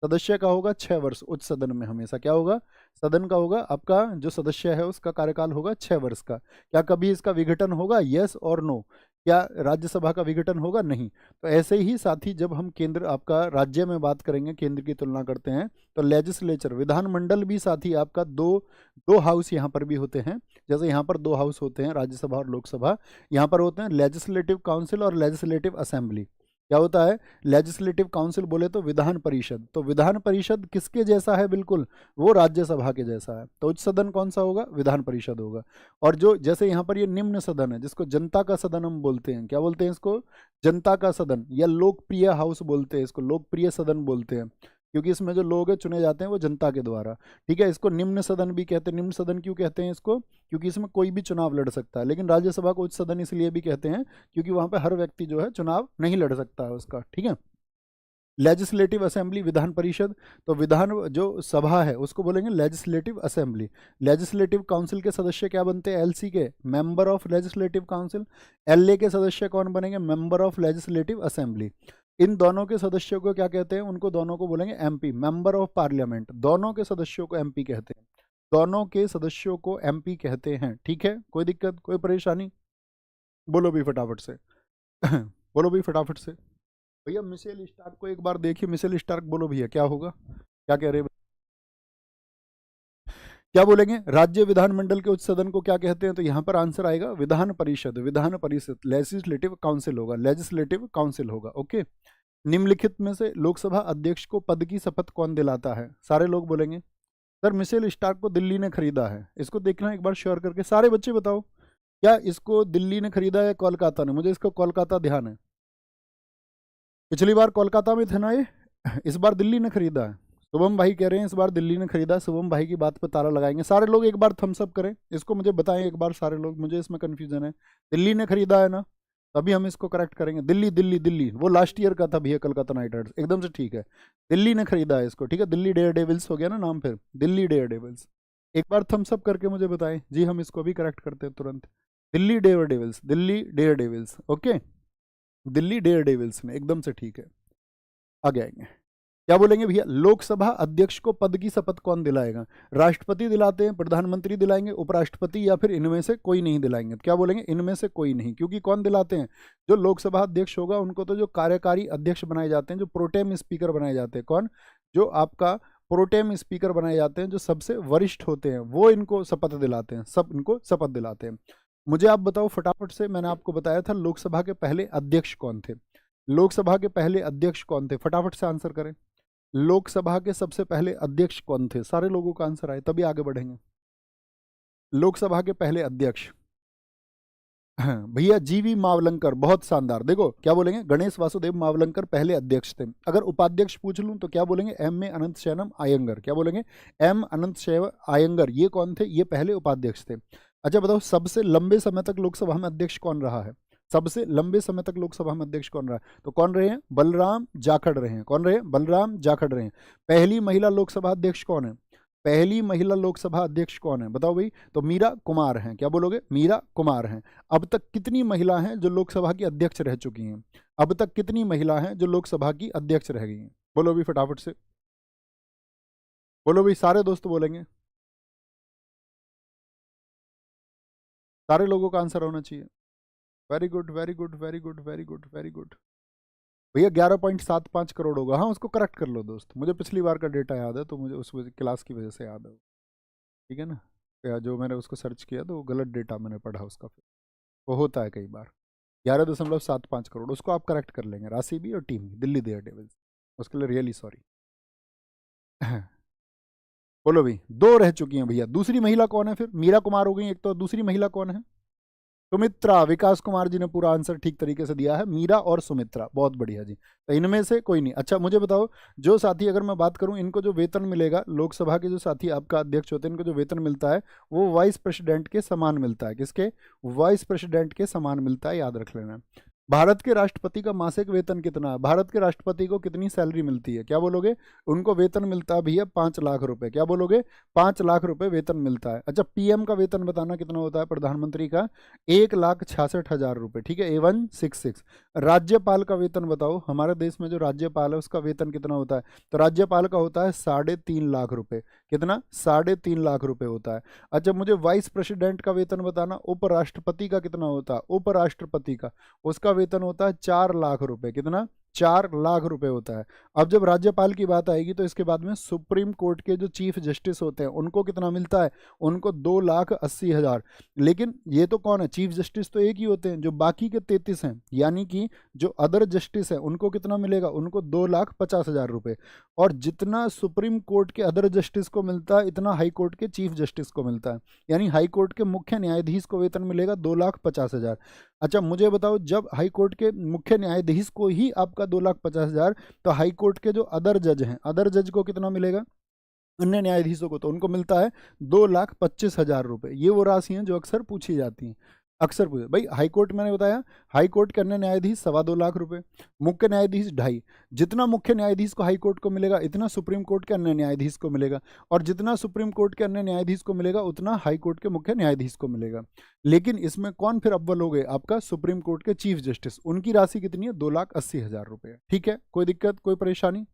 सदस्य का होगा 6 वर्ष। उच्च सदन में हमेशा क्या होगा? सदन का होगा आपका, जो सदस्य है उसका कार्यकाल होगा 6 वर्ष का। क्या कभी इसका विघटन होगा? यस और नो। क्या राज्यसभा का विघटन होगा? नहीं। तो ऐसे ही साथी जब हम केंद्र आपका राज्य में बात करेंगे, केंद्र की तुलना करते हैं, तो लेजिस्लेचर, विधानमंडल भी साथी आपका दो हाउस यहाँ पर भी होते हैं। जैसे यहाँ पर 2 हाउस होते हैं, राज्यसभा और लोकसभा। यहाँ पर होते हैं लेजिस्लेटिव काउंसिल और लेजिस्लेटिव असेंबली। क्या होता है? लेजिस्लेटिव काउंसिल बोले तो विधान परिषद। तो विधान परिषद किसके जैसा है? बिल्कुल वो राज्यसभा के जैसा है। तो उच्च सदन कौन सा होगा? विधान परिषद होगा। और जो जैसे यहाँ पर ये निम्न सदन है, जिसको जनता का सदन हम बोलते हैं, क्या बोलते हैं इसको? जनता का सदन, या लोकप्रिय हाउस बोलते हैं इसको, लोकप्रिय सदन बोलते हैं, क्योंकि इसमें जो लोग चुने जाते हैं वो जनता के द्वारा। ठीक है, इसको निम्न सदन भी कहते हैं। निम्न सदन क्यों कहते हैं इसको? क्योंकि इसमें कोई भी चुनाव लड़ सकता है। लेकिन राज्यसभा को उच्च सदन इसलिए भी कहते हैं क्योंकि वहां पे हर व्यक्ति जो है चुनाव नहीं लड़ सकता है उसका। ठीक है, लेजिस्लेटिव असेंबली, विधान परिषद। तो विधान जो सभा है उसको बोलेंगे लेजिस्लेटिव असेंबली। लेजिस्लेटिव काउंसिल के सदस्य क्या बनते हैं? एलसी के, member of legislative council. LA के सदस्य कौन बनेंगे? Member of legislative assembly. इन दोनों के सदस्यों को क्या कहते हैं? उनको दोनों को बोलेंगे एमपी, मेंबर ऑफ पार्लियामेंट। दोनों के सदस्यों को एमपी कहते हैं, दोनों के सदस्यों को एमपी कहते हैं। ठीक है, कोई दिक्कत, कोई परेशानी? बोलो भी फटाफट से बोलो भी फटाफट से। भैया मिशेल स्टार्क को एक बार देखिए। मिशेल स्टार्क बोलो भैया, क्या होगा? क्या कह रहे हैं? क्या बोलेंगे? राज्य विधानमंडल के उच्च सदन को क्या कहते हैं? तो यहां पर आंसर आएगा विधान परिषद। विधान परिषद लेजिस्लेटिव काउंसिल होगा, लेजिस्लेटिव काउंसिल होगा। ओके, निम्नलिखित में से लोकसभा अध्यक्ष को पद की शपथ कौन दिलाता है? सारे लोग बोलेंगे सर मिशेल स्टार्क को दिल्ली ने खरीदा है। इसको देखना एक बार शेयर करके, सारे बच्चे बताओ, क्या इसको दिल्ली ने खरीदा है कोलकाता ने? मुझे इसको कोलकाता ध्यान है, पिछली बार कोलकाता में थे ना ये, इस बार दिल्ली ने खरीदा है। शुभम भाई कह रहे हैं इस बार दिल्ली ने खरीदा। शुभम भाई की बात पर ताला लगाएंगे। सारे लोग एक बार थम्स अप करें, इसको मुझे बताएं एक बार सारे लोग, मुझे इसमें कंफ्यूजन है। दिल्ली ने खरीदा है ना, तभी हम इसको करेक्ट करेंगे। दिल्ली दिल्ली दिल्ली, वो लास्ट ईयर का था भैया, कलकत्ता नाइट राइडर्स, एकदम से ठीक है। दिल्ली ने खरीदा है इसको। ठीक है, दिल्ली डेयर डेविल्स हो गया ना नाम, फिर दिल्ली डेयर डेविल्स। एक बार थम्स अप करके मुझे बताएं जी, हम इसको भी करेक्ट करते हैं तुरंत। Delhi dare devils, Delhi dare devils. Okay, Delhi dare devils में, एकदम से ठीक है। आगे आएंगे, क्या बोलेंगे भैया? लोकसभा अध्यक्ष को पद की शपथ कौन दिलाएगा? राष्ट्रपति दिलाते हैं, प्रधानमंत्री दिलाएंगे, उपराष्ट्रपति, या फिर इनमें से कोई नहीं दिलाएंगे? क्या बोलेंगे? इनमें से कोई नहीं। क्योंकि कौन दिलाते हैं? जो लोकसभा अध्यक्ष होगा उनको तो जो कार्यकारी अध्यक्ष बनाए जाते हैं, जो प्रोटेम स्पीकर बनाए जाते हैं, कौन? जो आपका प्रोटेम स्पीकर बनाए जाते हैं, जो सबसे वरिष्ठ होते हैं, वो इनको शपथ दिलाते हैं, सब इनको शपथ दिलाते हैं। मुझे आप बताओ फटाफट से, मैंने आपको बताया था लोकसभा के पहले अध्यक्ष कौन थे? लोकसभा के पहले अध्यक्ष कौन थे? फटाफट से आंसर करें। लोकसभा के सबसे पहले अध्यक्ष कौन थे? सारे लोगों का आंसर आए तभी आगे बढ़ेंगे। लोकसभा के पहले अध्यक्ष भैया जीवी मावलंकर, बहुत शानदार। देखो क्या बोलेंगे? गणेश वासुदेव मावलंकर पहले अध्यक्ष थे। अगर उपाध्यक्ष पूछ लूं तो क्या बोलेंगे? एम ए अनंत शयनम आयंगर। क्या बोलेंगे? एम अनंत शैव आयंगर। ये कौन थे? ये पहले उपाध्यक्ष थे। अच्छा बताओ, सबसे लंबे समय तक लोकसभा में अध्यक्ष कौन रहा है? सबसे लंबे समय तक लोकसभा में अध्यक्ष कौन रहा है? तो कौन रहे हैं? बलराम जाखड़ रहे हैं। कौन रहे हैं? बलराम जाखड़ रहे हैं। पहली महिला लोकसभा अध्यक्ष कौन है? पहली महिला लोकसभा अध्यक्ष कौन है? बताओ भाई। तो मीरा कुमार हैं। क्या बोलोगे? मीरा कुमार हैं। अब तक कितनी महिला हैं जो लोकसभा की अध्यक्ष रह चुकी हैं? अब तक कितनी महिला हैं जो लोकसभा की अध्यक्ष रह गई हैं? बोलो भी फटाफट से, बोलो भी, सारे दोस्त बोलेंगे, सारे लोगों का आंसर होना चाहिए। Very good very good very good very good very good भैया। 11.75 करोड़ होगा। हाँ उसको करेक्ट कर लो दोस्त, मुझे पिछली बार का डेटा याद है तो मुझे उस क्लास की वजह से याद है। ठीक है ना, या जो मैंने उसको सर्च किया तो वो गलत डेटा मैंने पढ़ा उसका, फिर वो होता है कई बार। 11.75 करोड़, उसको आप करेक्ट कर लेंगे, राशि भी और टीम भी, दिल्ली डेयर डेविल्स। उसके लिए रियली सॉरी बोलो भाई, दो रह चुकी हैं भैया। दूसरी महिला कौन है? फिर मीरा कुमार हो गई एक, तो दूसरी महिला कौन है? सुमित्रा। विकास कुमार जी ने पूरा आंसर ठीक तरीके से दिया है, मीरा और सुमित्रा। बहुत बढ़िया जी, तो इनमें से कोई नहीं। अच्छा मुझे बताओ, जो साथी, अगर मैं बात करूं, इनको जो वेतन मिलेगा, लोकसभा के जो साथी आपका अध्यक्ष होते हैं, इनको जो वेतन मिलता है वो वाइस प्रेसिडेंट के समान मिलता है। किसके? वाइस प्रेसिडेंट के समान मिलता है, याद रख लेना। भारत के राष्ट्रपति का मासिक वेतन कितना है? भारत के राष्ट्रपति को कितनी सैलरी मिलती है? क्या बोलोगे? उनको वेतन मिलता है भैया 5 लाख रुपए। क्या बोलोगे? 5 लाख रुपए वेतन मिलता है। अच्छा पीएम का वेतन बताना कितना होता है? प्रधानमंत्री का 1,66,000 रुपए। ठीक है, A166। राज्यपाल का वेतन बताओ, हमारे देश में जो राज्यपाल है उसका वेतन कितना होता है? तो राज्यपाल का होता है 3.5 लाख रुपए। कितना? 3.5 लाख रुपए होता है। अच्छा मुझे वाइस प्रेसिडेंट का वेतन बताना, उपराष्ट्रपति का कितना होता है? उपराष्ट्रपति का, उसका वेतन होता है 4 लाख रुपए। कितना? 4 लाख रुपए होता है। अब जब राज्यपाल की बात आएगी तो इसके बाद में सुप्रीम कोर्ट के जो चीफ जस्टिस होते हैं उनको कितना मिलता है, उनको 2,80,000। लेकिन ये तो कौन है, चीफ जस्टिस तो एक ही होते हैं, जो बाकी के 33 हैं यानी कि जो अदर जस्टिस हैं उनको कितना मिलेगा, उनको 2,50,000 रुपये। और जितना सुप्रीम कोर्ट के अदर जस्टिस को मिलता है इतना हाई कोर्ट के चीफ जस्टिस को मिलता है, यानी हाई कोर्ट के मुख्य न्यायाधीश को वेतन मिलेगा 2,50,000। अच्छा मुझे बताओ, जब हाई कोर्ट के मुख्य न्यायाधीश को ही आपका 2,50,000, तो हाई कोर्ट के जो अदर जज हैं, अदर जज को कितना मिलेगा, अन्य न्यायाधीशों को, तो उनको मिलता है 2,25,000 रुपये। ये वो राशि हैं जो अक्सर पूछी जाती हैं, अक्सर पूछे भाई। हाई कोर्ट मैंने बताया, हाई कोर्ट के अन्य न्यायाधीश 2.25 लाख रुपए, मुख्य न्यायाधीश 2.5। जितना मुख्य न्यायाधीश को हाई कोर्ट को मिलेगा इतना सुप्रीम कोर्ट के अन्य न्यायाधीश को मिलेगा, और जितना सुप्रीम कोर्ट के अन्य न्यायाधीश को मिलेगा उतना हाई कोर्ट के मुख्य न्यायाधीश को मिलेगा। लेकिन इसमें कौन फिर अव्वल हो गए, आपका सुप्रीम कोर्ट के चीफ जस्टिस। उनकी राशि कितनी है, 2,80,000 रुपये। ठीक है, कोई दिक्कत, कोई परेशानी?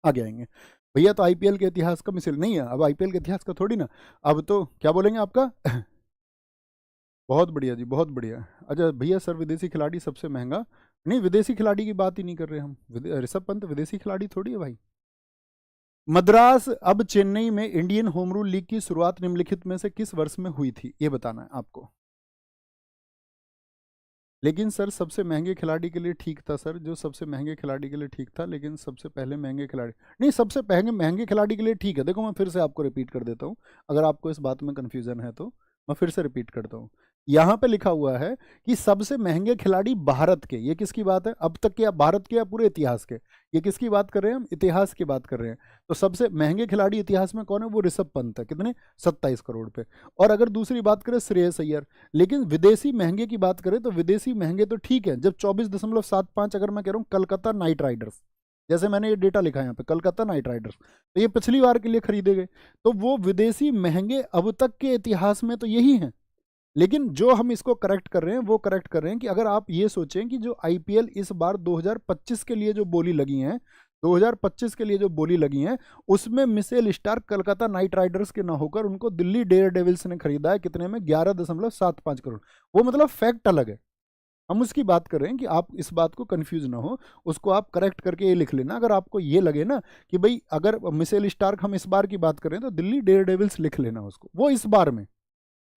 आगे आएंगे भैया। तो आईपीएल के इतिहास का मिसल नहीं है, अब आईपीएल के इतिहास का थोड़ी ना, अब तो क्या बोलेंगे आपका बहुत बढ़िया जी, बहुत बढ़िया। अच्छा भैया सर विदेशी खिलाड़ी सबसे महंगा, नहीं विदेशी खिलाड़ी की बात ही नहीं कर रहे हम, ऋषभ पंत विदेशी खिलाड़ी थोड़ी है भाई। मद्रास अब चेन्नई में इंडियन होम रूल लीग की शुरुआत निम्नलिखित में से किस वर्ष में हुई थी, ये बताना है आपको। लेकिन सर सबसे महंगे खिलाड़ी के लिए ठीक था सर, जो सबसे महंगे खिलाड़ी के लिए ठीक था, लेकिन सबसे पहले महंगे खिलाड़ी नहीं, सबसे महंगे महंगे खिलाड़ी के लिए ठीक है। देखो मैं फिर से आपको रिपीट कर देता हूँ, अगर आपको इस बात में कन्फ्यूजन है तो मैं फिर से रिपीट करता हूँ। यहाँ पे लिखा हुआ है कि सबसे महंगे खिलाड़ी भारत के, ये किसकी बात है, अब तक के या भारत के या पूरे इतिहास के, ये किसकी बात कर रहे हैं हम, इतिहास की बात कर रहे हैं। तो सबसे महंगे खिलाड़ी इतिहास में कौन है, वो ऋषभ पंत है, कितने, 27 करोड़ पे। और अगर दूसरी बात करें श्रेयस अय्यर। लेकिन विदेशी महंगे की बात करें तो विदेशी महंगे तो ठीक है, जब 24.75, अगर मैं कह रहा हूँ कलकत्ता नाइट राइडर्स, जैसे मैंने ये डेटा लिखा है यहाँ पे, कलकत्ता नाइट राइडर्स, तो ये पिछली बार के लिए खरीदे गए, तो वो विदेशी महंगे अब तक के इतिहास में तो यही हैं। लेकिन जो हम इसको करेक्ट कर रहे हैं वो करेक्ट कर रहे हैं कि अगर आप ये सोचें कि जो आईपीएल इस बार 2025 के लिए जो बोली लगी हैं, 2025 के लिए जो बोली लगी हैं, उसमें Mitchell Starc Calcutta night Riders के ना होकर उनको दिल्ली डेयर डेविल्स ने खरीदा है, कितने में, 11.75 करोड़। वो मतलब फैक्ट अलग है, हम उसकी बात कर रहे हैं कि आप इस बात को कंफ्यूज ना हो, उसको आप करेक्ट करके ये लिख लेना। अगर आपको ये लगे ना कि भाई अगर मिशेल स्टार्क हम इस बार की बात करें तो दिल्ली डेयर डेविल्स लिख लेना उसको, वो इस बार में,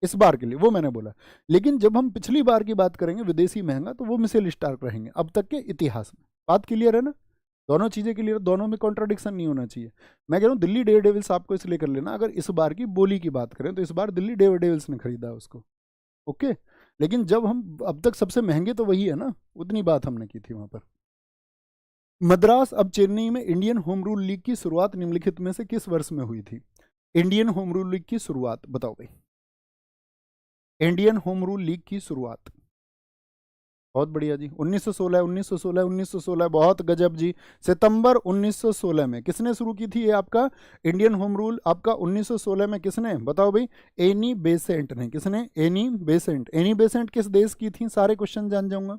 इस बार के लिए वो मैंने बोला। लेकिन जब हम पिछली बार की बात करेंगे विदेशी महंगा, तो वो मिशेल स्टार्क रहेंगे अब तक के इतिहास में। बात क्लियर है ना, दोनों चीजें क्लियर, दोनों में कॉन्ट्राडिक्शन नहीं होना चाहिए। मैं कह रहा हूँ दिल्ली डेयर डेविल्स आपको इसलिए कर लेना, अगर इस बार की बोली की बात करें तो इस बार दिल्ली डेयर डेविल्स ने खरीदा उसको, ओके। लेकिन जब हम अब तक सबसे महंगे तो वही है ना, उतनी बात हमने की थी वहां पर। मद्रास अब चेन्नई में इंडियन होम रूल लीग की शुरुआत निम्नलिखित में से किस वर्ष में हुई थी, इंडियन होम रूल लीग की शुरुआत बताओ भाई, इंडियन होम रूल लीग की शुरुआत। बहुत बढ़िया जी, 1916, 1916, 1916, बहुत गजब जी। सितंबर 1916 में किसने शुरू की थी ये आपका इंडियन होम रूल, आपका 1916 में किसने, बताओ भाई, एनी बेसेंट ने, किसने, एनी बेसेंट। एनी बेसेंट किस देश की थी, सारे क्वेश्चन जान जाऊंगा।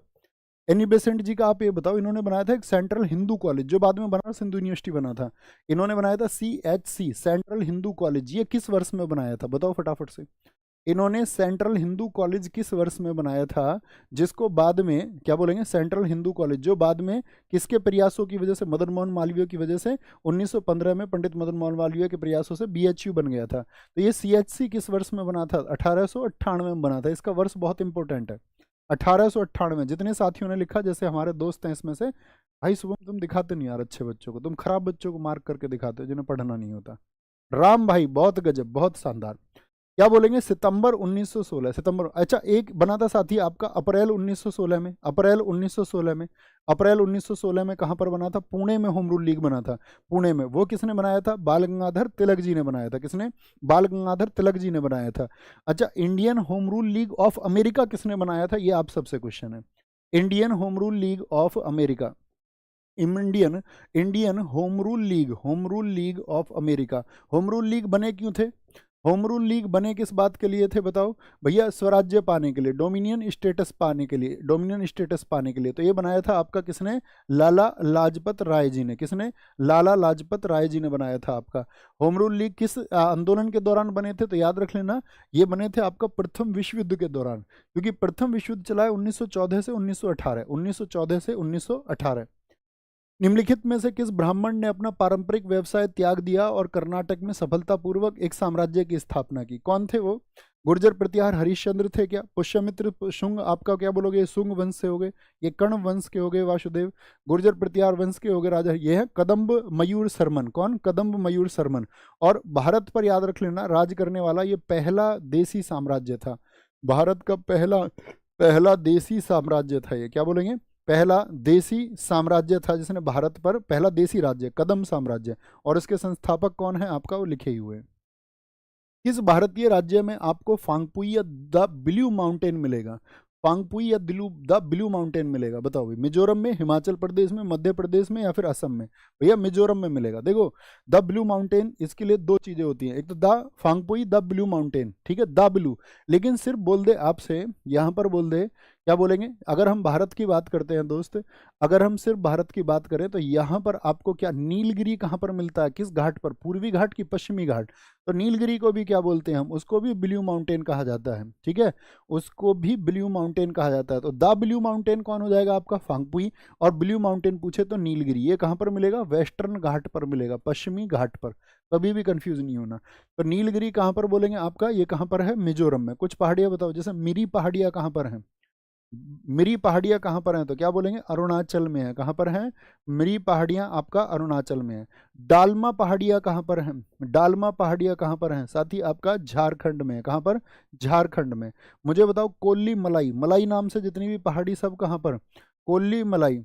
एनी बेसेंट जी का आप ये बताओ, इन्होंने बनाया था एक सेंट्रल हिंदू कॉलेज, जो बाद में बनारस हिंदू यूनिवर्सिटी बना था, इन्होंने बनाया था CHC, सेंट्रल हिंदू कॉलेज। ये किस वर्ष में बनाया था, बताओ फटाफट से। इन्होंने सेंट्रल हिंदू कॉलेज किस वर्ष में बनाया था, जिसको बाद में क्या बोलेंगे, सेंट्रल हिंदू कॉलेज, जो बाद में किसके प्रयासों की वजह से, मदन मोहन मालवीय की वजह से 1915 में पंडित मदन मोहन मालवीय के प्रयासों से BHU बन गया था। तो ये CHC किस वर्ष में बना था, 1898 में बना था। इसका वर्ष बहुत इंपॉर्टेंट है, 1898। जितने साथियों ने लिखा, जैसे हमारे दोस्त हैं इसमें से, भाई शुभम तुम दिखाते नहीं यार अच्छे बच्चों को, तुम खराब बच्चों को मार्क करके दिखाते हो जिन्हें पढ़ना नहीं होता। राम भाई बहुत गजब, बहुत शानदार। क्या बोलेंगे, सितंबर 1916, सितंबर। अच्छा एक बना था साथी आपका अप्रैल 1916 में, अप्रैल 1916 में, अप्रैल 1916 में कहाँ पर बना था, पुणे में होम रूल लीग बना था, पुणे में। वो किसने बनाया था, बाल गंगाधर तिलक जी ने बनाया था, किसने, बाल गंगाधर तिलक जी ने बनाया था। अच्छा Indian home rule league of America किसने बनाया था, ये आप सबसे क्वेश्चन है। Indian home rule league of America, Indian Indian home rule league of America. Home rule league बने क्यों थे, होम रूल लीग बने किस बात के लिए थे बताओ भैया, स्वराज्य पाने के लिए, डोमिनियन स्टेटस पाने के लिए, डोमिनियन स्टेटस पाने के लिए। तो ये बनाया था आपका किसने, लाला लाजपत राय जी ने, किसने, लाला लाजपत राय जी ने बनाया था आपका। होम रूल लीग किस आंदोलन के दौरान बने थे, तो याद रख लेना ये बने थे आपका प्रथम विश्व युद्ध के दौरान, क्योंकि प्रथम विश्व युद्ध चला है 1914 से 1918, 1914 से 1918। निम्नलिखित में से किस ब्राह्मण ने अपना पारंपरिक व्यवसाय त्याग दिया और कर्नाटक में सफलतापूर्वक एक साम्राज्य की स्थापना की? कौन थे वो? गुर्जर प्रतिहार हरिश्चंद्र थे क्या? पुष्यमित्र शुंग, आपका क्या बोलोगे, शुंग वंश से हो गए। ये कर्ण वंश के हो गए वासुदेव। गुर्जर प्रतिहार वंश के हो गए राजा। ये है कदम्ब मयूर शर्मन। कौन? कदम्ब मयूर शर्मन। और भारत पर याद रख लेना, राज करने वाला ये पहला देसी साम्राज्य था। भारत का पहला पहला देसी साम्राज्य था ये। क्या बोलेंगे? पहला देसी साम्राज्य था जिसने भारत पर, पहला देसी राज्य कदम साम्राज्य। और इसके संस्थापक कौन है आपका, वो लिखे ही हुए हैं। किस भारतीय राज्य में आपको फांगपुई या द ब्लू माउंटेन मिलेगा? फांगपुई या द ब्लू माउंटेन मिलेगा, बताओ भाई। मिजोरम में, हिमाचल प्रदेश में, मध्य प्रदेश में, या फिर असम में? भैया मिजोरम में मिलेगा। देखो द ब्लू माउंटेन, इसके लिए दो चीजें होती हैं, एक तो the Phawngpui the blue mountain, ठीक है, द ब्लू। लेकिन सिर्फ बोल दे आपसे, यहां पर बोल दे, क्या बोलेंगे, अगर हम भारत की बात करते हैं दोस्त, अगर हम सिर्फ भारत की बात करें तो यहां पर आपको क्या, नीलगिरी कहां पर मिलता है, किस घाट पर? पूर्वी घाट की पश्चिमी घाट? तो नीलगिरी को भी क्या बोलते हैं हम, उसको भी ब्लू माउंटेन कहा जाता है, ठीक है, उसको भी ब्लू माउंटेन कहा जाता है। तो द ब्लू माउंटेन कौन हो जाएगा आपका? फांगपुई। और ब्लू माउंटेन पूछे तो नीलगिरी। ये कहां पर मिलेगा? वेस्टर्न घाट पर मिलेगा, पश्चिमी घाट पर, कभी भी कंफ्यूज नहीं होना। तो नीलगिरी कहां पर बोलेंगे आपका, ये कहां पर है? मिजोरम में। कुछ पहाड़ियां बताओ, जैसे मिरी पहाड़ियां कहां पर है? मिरी पहाड़ियां कहां पर हैं? तो क्या बोलेंगे? अरुणाचल में है। कहां पर है? मिरी पहाड़ियां आपका अरुणाचल में है। डालमा पहाड़ियां कहां पर हैं? डालमा पहाड़ियां कहां पर हैं साथी? आपका झारखंड में है। कहां पर? झारखंड में। मुझे बताओ कोल्ली मलाई, मलाई नाम से जितनी भी पहाड़ी सब कहां पर? कोल्ली मलाई।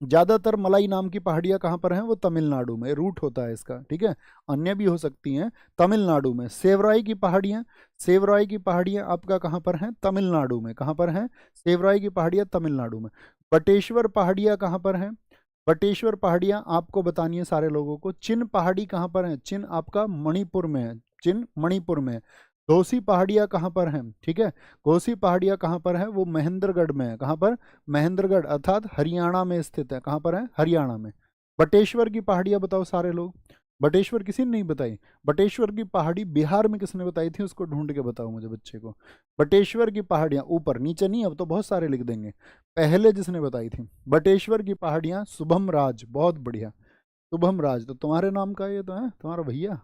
ज्यादातर मलाई नाम की पहाड़ियां कहां पर हैं? वो तमिलनाडु में, रूट होता है इसका, ठीक है। अन्य भी हो सकती हैं। तमिलनाडु में। सेवराई की पहाड़ियां, सेवराई की पहाड़ियां आपका कहां पर हैं? तमिलनाडु में। कहां पर हैं? सेवराई की पहाड़ियां तमिलनाडु में। बटेश्वर पहाड़ियां कहां पर हैं? बटेश्वर पहाड़ियां आपको बतानी है सारे लोगों को। चिन पहाड़ी कहां पर है? चिन आपका मणिपुर में है, चिन मणिपुर में है। घोसी पहाड़ियां कहां पर हैं? ठीक है, घोसी पहाड़ियां कहां पर है? वो महेंद्रगढ़ में है। कहां पर? महेंद्रगढ़ अर्थात हरियाणा में स्थित है। कहां पर है? हरियाणा में। बटेश्वर की पहाड़ियां बताओ सारे लोग। बटेश्वर किसी ने नहीं बताई? बटेश्वर की पहाड़ी बिहार में किसने बताई थी, उसको ढूंढ के बताओ मुझे, बच्चे को। बटेश्वर की पहाड़ियां ऊपर, नीचे नहीं, अब तो बहुत सारे लिख देंगे। पहले जिसने बताई थी बटेश्वर की पहाड़ियां, शुभम राज। बहुत बढ़िया, शुभम राज। तो तुम्हारे नाम का ये तो है तुम्हारा भैया,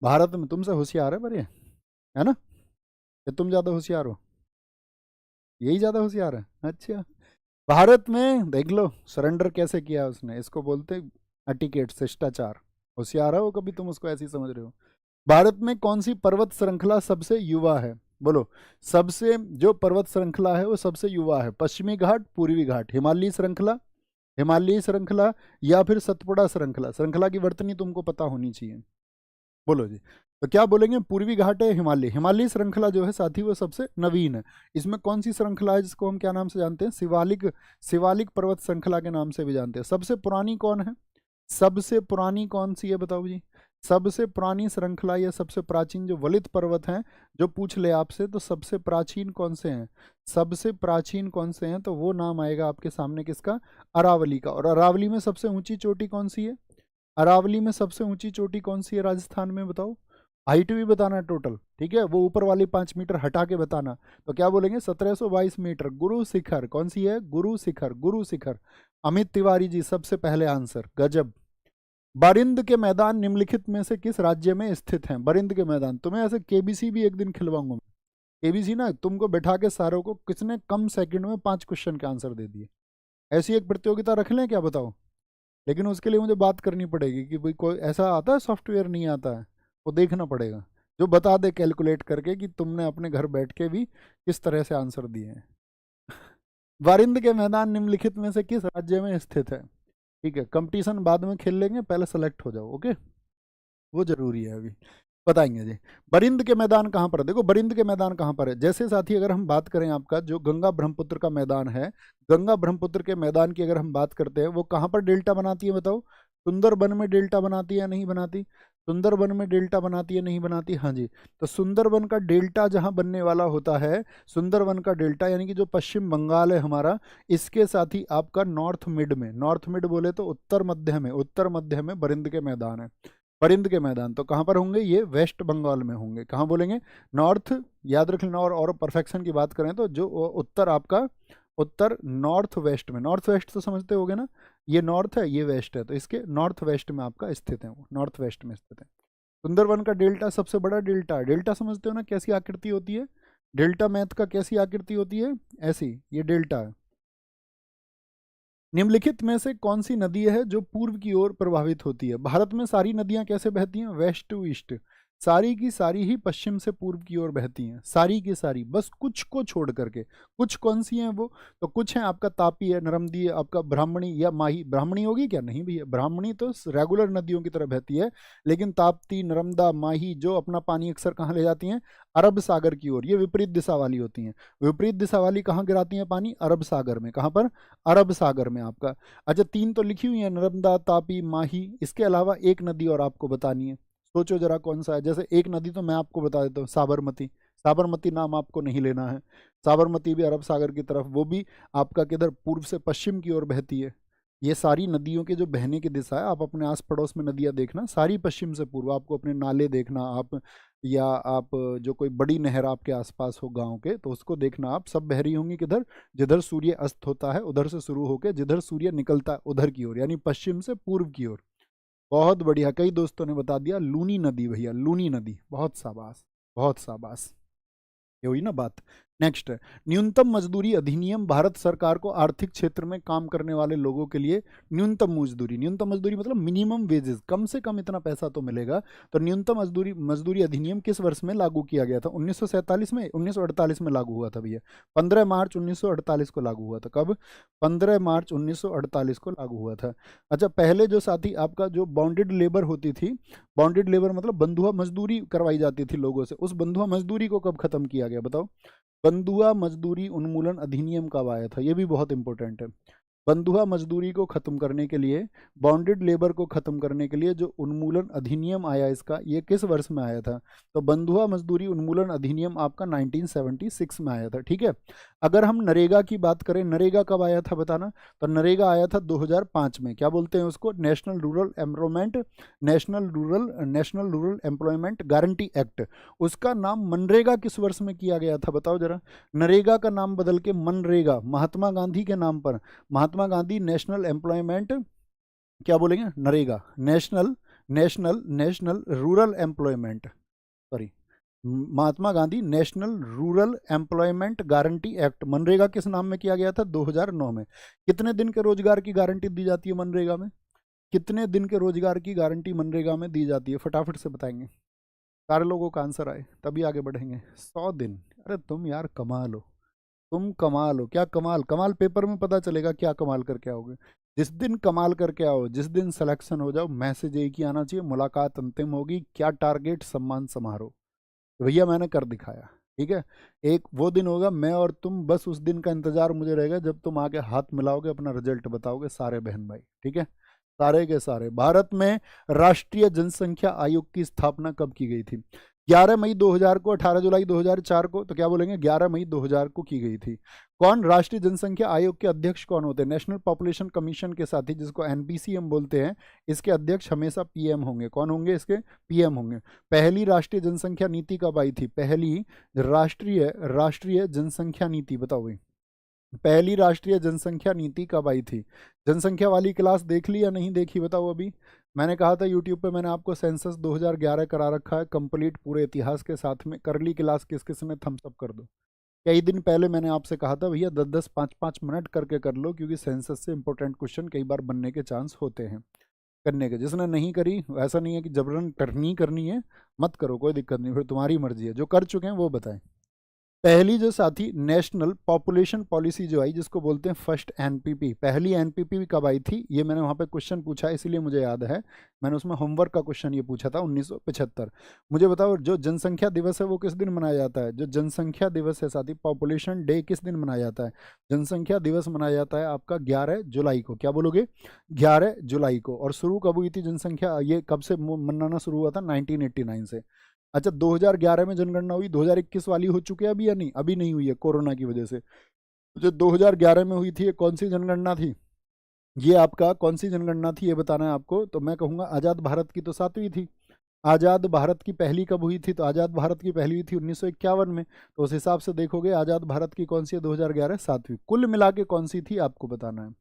भारत में तुमसे होशियार है पर ये, है ना? या तुम ज्यादा होशियार हो? यही ज्यादा होशियार है, अच्छा। भारत में देख लो सरेंडर कैसे किया उसने, इसको बोलते एटिकेट, शिष्टाचार। होशियार हो कभी तुम उसको ऐसे ही समझ रहे हो। भारत में कौन सी पर्वत श्रृंखला सबसे युवा है? बोलो। सबसे जो पर्वत श्रृंखला है वो सबसे युवा है, पश्चिमी घाट, पूर्वी घाट, हिमालयी श्रृंखला, हिमालयी श्रृंखला, या फिर सतपुड़ा श्रृंखला? श्रृंखला की वर्तनी तुमको पता होनी चाहिए। बोलो जी। तो क्या बोलेंगे? पूर्वी घाट है, हिमालय। हिमालय श्रृंखला जो है साथी वो सबसे नवीन है। इसमें कौन सी श्रृंखला है जिसको हम क्या नाम से जानते हैं? शिवालिक, शिवालिक पर्वत श्रृंखला के नाम से भी जानते हैं। सबसे पुरानी कौन है? सबसे पुरानी कौन सी है बताओ जी? सबसे पुरानी श्रृंखला या सबसे प्राचीन जो वलित पर्वत हैं, जो पूछ ले आपसे तो सबसे प्राचीन कौन से हैं? सबसे प्राचीन कौन से हैं? तो वो नाम आएगा आपके सामने किसका? अरावली का। और अरावली में सबसे ऊंची चोटी कौन सी है? अरावली में सबसे ऊंची चोटी कौन सी है राजस्थान में, बताओ। हाइट भी बताना टोटल, ठीक है, वो ऊपर वाली 5 मीटर हटा के बताना। तो क्या बोलेंगे? 1722 मीटर। गुरु शिखर कौन सी है? गुरु शिखर, गुरु शिखर। अमित तिवारी जी सबसे पहले आंसर, गजब। बरिंद के मैदान निम्नलिखित में से किस राज्य में स्थित हैं? बरिंद के मैदान, तुम्हें ऐसे केबीसी भी एक दिन खिलवाऊंगा मैं। केबीसी ना, तुमको बैठा के सारों को, किसने कम सेकंड में 5 क्वेश्चन के आंसर दे दिए। ऐसी एक प्रतियोगिता रख लें क्या, बताओ? लेकिन उसके लिए मुझे बात करनी पड़ेगी कि भाई कोई ऐसा आता है सॉफ्टवेयर, नहीं आता है, वो देखना पड़ेगा जो बता दे कैलकुलेट करके कि तुमने अपने घर बैठ के भी किस तरह से आंसर दिए हैं। वारिंद के मैदान निम्नलिखित में से किस राज्य में स्थित है? ठीक है, कंपटीशन बाद में खेल लेंगे, पहले सेलेक्ट हो जाओ, ओके, वो जरूरी है अभी। बताएंगे जी। बरिंद के मैदान कहाँ पर है? देखो बरिंद के मैदान कहाँ पर है, जैसे साथी अगर हम बात करें आपका जो गंगा ब्रह्मपुत्र का मैदान है, गंगा ब्रह्मपुत्र के मैदान की अगर हम बात करते हैं, वो कहाँ पर डेल्टा बनाती है बताओ? सुंदरबन में डेल्टा बनाती है या नहीं बनाती? सुंदरबन में डेल्टा बनाती है नहीं बनाती? हाँ जी। तो सुंदरबन का डेल्टा जहां बनने वाला होता है, सुंदरबन का डेल्टा यानी कि जो पश्चिम बंगाल है हमारा, इसके साथ ही आपका नॉर्थ मिड में, नॉर्थ मिड बोले तो उत्तर मध्य में, उत्तर मध्य में बरिंद के मैदान है। बरिंद के मैदान तो कहाँ पर होंगे? ये वेस्ट बंगाल में होंगे। कहाँ बोलेंगे? नॉर्थ, याद रख लेना। और परफेक्शन की बात करें तो जो उत्तर आपका उत्तर नॉर्थ वेस्ट में, नॉर्थ वेस्ट तो समझते होगे ना, ये नॉर्थ है ये वेस्ट है, तो इसके नॉर्थ वेस्ट में आपका स्थित है, वो नॉर्थ वेस्ट में स्थित है। सुंदरवन का डेल्टा सबसे बड़ा डेल्टा है। डेल्टा समझते हो ना कैसी आकृति होती है, डेल्टा मैथ का कैसी आकृति होती है, ऐसी, ये डेल्टा है। निम्नलिखित में से कौन सी नदी है जो पूर्व की ओर प्रवाहित होती है? भारत में सारी नदियां कैसे बहती हैं? वेस्ट टू ईस्ट, सारी की सारी ही पश्चिम से पूर्व की ओर बहती हैं, सारी की सारी, बस कुछ को छोड़ करके। कुछ कौन सी हैं वो? तो कुछ हैं आपका तापी है, नर्मदी है, आपका ब्राह्मणी या माही, ब्राह्मणी होगी क्या? नहीं भैया, ब्राह्मणी तो रेगुलर नदियों की तरह बहती है, लेकिन ताप्ती, नर्मदा, माही जो अपना पानी अक्सर कहाँ ले जाती हैं? अरब सागर की ओर, ये विपरीत दिशा वाली होती हैं। विपरीत दिशा वाली कहाँ गिराती हैं पानी? अरब सागर में। कहाँ पर? अरब सागर में आपका। अच्छा, तीन तो लिखी हुई है, नर्मदा, तापी, माही, इसके अलावा एक नदी और आपको बतानी है, सोचो जरा कौन सा है। जैसे एक नदी तो मैं आपको बता देता हूँ, साबरमती। साबरमती नाम आपको नहीं लेना है, साबरमती भी अरब सागर की तरफ, वो भी आपका किधर? पूर्व से पश्चिम की ओर बहती है। ये सारी नदियों के जो बहने की दिशा है, आप अपने आस पड़ोस में नदियां देखना, सारी पश्चिम से पूर्व। आपको अपने नाले देखना आप, या आप जो कोई बड़ी नहर आपके आसपास हो गांव के, तो उसको देखना आप, सब बह रही होंगी किधर? जिधर सूर्य अस्त होता है उधर से शुरू होकर जिधर सूर्य निकलता है उधर की ओर, यानी पश्चिम से पूर्व की ओर। बहुत बढ़िया, कई दोस्तों ने बता दिया, लूनी नदी भैया, लूनी नदी। बहुत शाबाश, बहुत शाबाश, ये हुई ना बात। नेक्स्ट, न्यूनतम मजदूरी अधिनियम भारत सरकार को आर्थिक क्षेत्र में काम करने वाले लोगों के लिए न्यूनतम मजदूरी, न्यूनतम मजदूरी मतलब मिनिमम वेजेस, कम से कम इतना पैसा तो मिलेगा। तो न्यूनतम मजदूरी मजदूरी अधिनियम किस वर्ष में लागू किया गया था? 1947 में, 1948 में लागू हुआ था भैया, 15 मार्च 1948 को लागू हुआ था। कब? 15 मार्च 1948 को लागू हुआ था। अच्छा, पहले जो साथी आपका जो बॉन्डेड लेबर होती थी, बॉन्डेड लेबर मतलब बंधुआ मजदूरी करवाई जाती थी लोगों से, उस बंधुआ मजदूरी को कब खत्म किया गया बताओ? बंधुआ मजदूरी उन्मूलन अधिनियम कब आया था? ये भी बहुत इंपॉर्टेंट है। बंधुआ मजदूरी को खत्म करने के लिए, बॉन्डेड लेबर को खत्म करने के लिए जो उन्मूलन अधिनियम आया इसका, ये किस वर्ष में आया था? तो बंधुआ मजदूरी उन्मूलन अधिनियम आपका 1976 में आया था। ठीक है। अगर हम नरेगा की बात करें, नरेगा कब आया था बताना? तो नरेगा आया था 2005 में। क्या बोलते हैं उसको? National rural employment, national rural employment guarantee act. उसका नाम मनरेगा किस वर्ष में किया गया था बताओ जरा? नरेगा का नाम बदल के मनरेगा, महात्मा गांधी के नाम पर, महात्मा गांधी नेशनल एम्प्लॉयमेंट, क्या बोलेंगे? NREGA, national national national rural employment, sorry, Mahatma Gandhi national rural employment guarantee act, मनरेगा किस नाम में किया गया था? 2009 में। कितने दिन के रोजगार की गारंटी दी जाती है मनरेगा में? कितने दिन के रोजगार की गारंटी मनरेगा में दी जाती है? फटाफट से बताएंगे, सारे लोगों का आंसर आए तभी आगे बढ़ेंगे। 100 दिन। अरे तुम यार कमाल हो, तुम कमाल हो। क्या कमाल? कमाल पेपर में पता चलेगा क्या कमाल करके आओगे। जिस दिन कमाल करके आओ, जिस दिन सिलेक्शन हो जाओ, मैसेज एक ही आना चाहिए, मुलाकात अंतिम होगी, क्या टारगेट, सम्मान समारोह। तो भैया मैंने कर दिखाया। ठीक है, एक वो दिन होगा मैं और तुम, बस उस दिन का इंतजार मुझे रहेगा जब तुम आके हाथ मिलाओगे, अपना रिजल्ट बताओगे सारे बहन भाई। ठीक है, सारे के सारे। भारत में राष्ट्रीय जनसंख्या आयोग की स्थापना कब की गई थी? 11 मई 2000 को, 18 जुलाई 2004 को, तो क्या बोलेंगे? 11 मई 2000 को की गई थी। कौन राष्ट्रीय जनसंख्या आयोग के अध्यक्ष कौन होते हैं? नेशनल पॉपुलेशन कमीशन के साथ ही, जिसको एनपीसी हम बोलते हैं, इसके अध्यक्ष हमेशा पीएम होंगे। कौन होंगे इसके? पीएम होंगे। पहली राष्ट्रीय जनसंख्या नीति कब आई थी? पहली राष्ट्रीय जनसंख्या नीति बताओ भाई, पहली राष्ट्रीय जनसंख्या नीति कब आई थी? जनसंख्या वाली क्लास देख ली या नहीं देखी बताओ? अभी मैंने कहा था यूट्यूब पे, मैंने आपको सेंसस 2011 करा रखा है कंप्लीट पूरे इतिहास के साथ में। कर ली क्लास? किस किस ने? थम्स अप कर दो। कई दिन पहले मैंने आपसे कहा था भैया 10-10, 5-5 मिनट करके कर लो, क्योंकि सेंसस से इंपॉर्टेंट क्वेश्चन कई बार बनने के चांस होते हैं करने के। जिसने नहीं करी, ऐसा नहीं है कि जबरन करनी है, मत करो, कोई दिक्कत नहीं, फिर तुम्हारी मर्जी है। जो कर चुके हैं वो बताएं। पहली जो साथी नेशनल पॉपुलेशन पॉलिसी जो आई, जिसको बोलते हैं फर्स्ट एनपीपी, पहली एनपीपी कब आई थी? ये मैंने वहाँ पे क्वेश्चन पूछा इसीलिए मुझे याद है, मैंने उसमें होमवर्क का क्वेश्चन ये पूछा था 1975। मुझे बताओ जो जनसंख्या दिवस है वो किस दिन मनाया जाता है? जो जनसंख्या दिवस है साथी, पॉपुलेशन डे, किस दिन मनाया जाता है? जनसंख्या दिवस मनाया जाता है आपका 11 जुलाई को। क्या बोलोगे? 11 जुलाई को। और शुरू कब हुई थी जनसंख्या, ये कब से मनाना शुरू हुआ था? 1989 से। अच्छा, 2011 में जनगणना हुई, 2021 वाली हो चुकी है अभी या नहीं? अभी नहीं हुई है कोरोना की वजह से। जो 2011 में हुई थी, ये कौन सी जनगणना थी? ये आपका कौन सी जनगणना थी ये बताना है आपको। तो मैं कहूँगा आज़ाद भारत की तो 7वीं थी, आज़ाद भारत की पहली कब हुई थी? तो आज़ाद भारत की पहली हुई थी 1951 में। तो उस हिसाब से देखोगे आज़ाद भारत की कौन सी है? 2011 7वीं। कुल मिला के कौन सी थी आपको बताना है।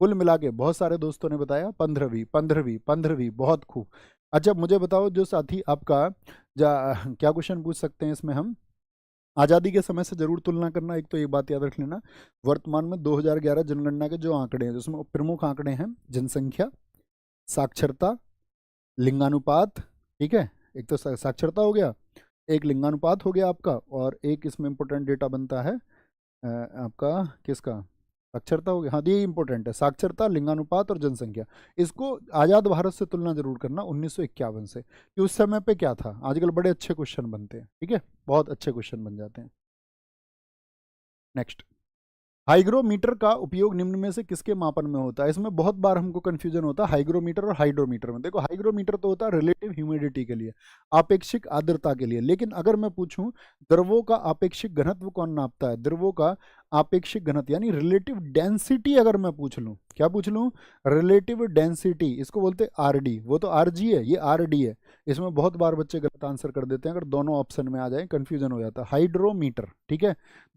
कुल मिला के बहुत सारे दोस्तों ने बताया 15वीं 15वीं 15वीं, बहुत खूब। अच्छा मुझे बताओ जो साथी आपका क्या क्वेश्चन पूछ सकते हैं इसमें हम? आज़ादी के समय से जरूर तुलना करना। एक तो एक बात याद रख लेना, वर्तमान में 2011 जनगणना के जो आंकड़े हैं जिसमें प्रमुख आंकड़े हैं जनसंख्या, साक्षरता, लिंगानुपात, ठीक है। एक तो साक्षरता हो गया, एक लिंगानुपात हो गया आपका, और एक इसमें इंपॉर्टेंट डेटा बनता है आपका किसका? साक्षरता हो गया। हाँ ये इंपॉर्टेंट है, साक्षरता, लिंगानुपात और जनसंख्या। इसको आज़ाद भारत से तुलना जरूर करना 1951 से, कि उस समय पे क्या था। आजकल बड़े अच्छे क्वेश्चन बनते हैं, ठीक है, बहुत अच्छे क्वेश्चन बन जाते हैं। नेक्स्ट, हाइग्रोमीटर का उपयोग निम्न में से किसके मापन में होता है? इसमें बहुत बार हमको कंफ्यूजन होता है हाइग्रोमीटर और हाइड्रोमीटर में। देखो हाइग्रोमीटर तो होता है रिलेटिव ह्यूमिडिटी के लिए, आपेक्षिक आर्द्रता के लिए। लेकिन अगर मैं पूछूं द्रवों का आपेक्षिक घनत्व कौन नापता है? द्रवों का आपेक्षिक घनत्व यानी रिलेटिव डेंसिटी अगर मैं पूछ लूं, क्या पूछ लूं? रिलेटिव डेंसिटी, इसको बोलते हैं आरडी। वो तो आरजी है, ये आरडी है। इसमें बहुत बार बच्चे गलत आंसर कर देते हैं, अगर दोनों ऑप्शन में आ जाए कंफ्यूजन हो जाता है। हाइड्रोमीटर, ठीक है,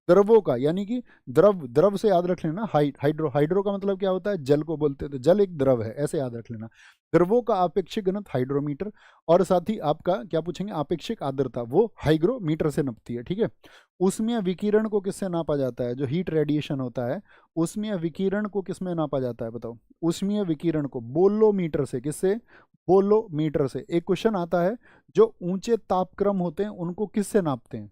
द्रवों का, यानी कि द्रव, द्रव से याद रख लेना। हाइड्रो, हाइड्रो का मतलब क्या होता है? जल को बोलते हैं, तो जल एक द्रव है, ऐसे याद रख लेना। द्रवों का आपेक्षिक घनत्व हाइड्रोमीटर, और साथ ही आपका क्या पूछेंगे? आपेक्षिक आर्द्रता, वो हाइग्रोमीटर से नपती है, ठीक है। ऊष्मीय विकिरण को किससे नापा जाता है? जो हीट रेडिएशन होता है, ऊष्मीय विकिरण को किसमें नापा जाता है बताओ? ऊष्मीय विकिरण को बोलोमीटर से। किससे? बोलोमीटर से। एक क्वेश्चन आता है, जो ऊंचे तापक्रम होते हैं उनको किससे नापते हैं?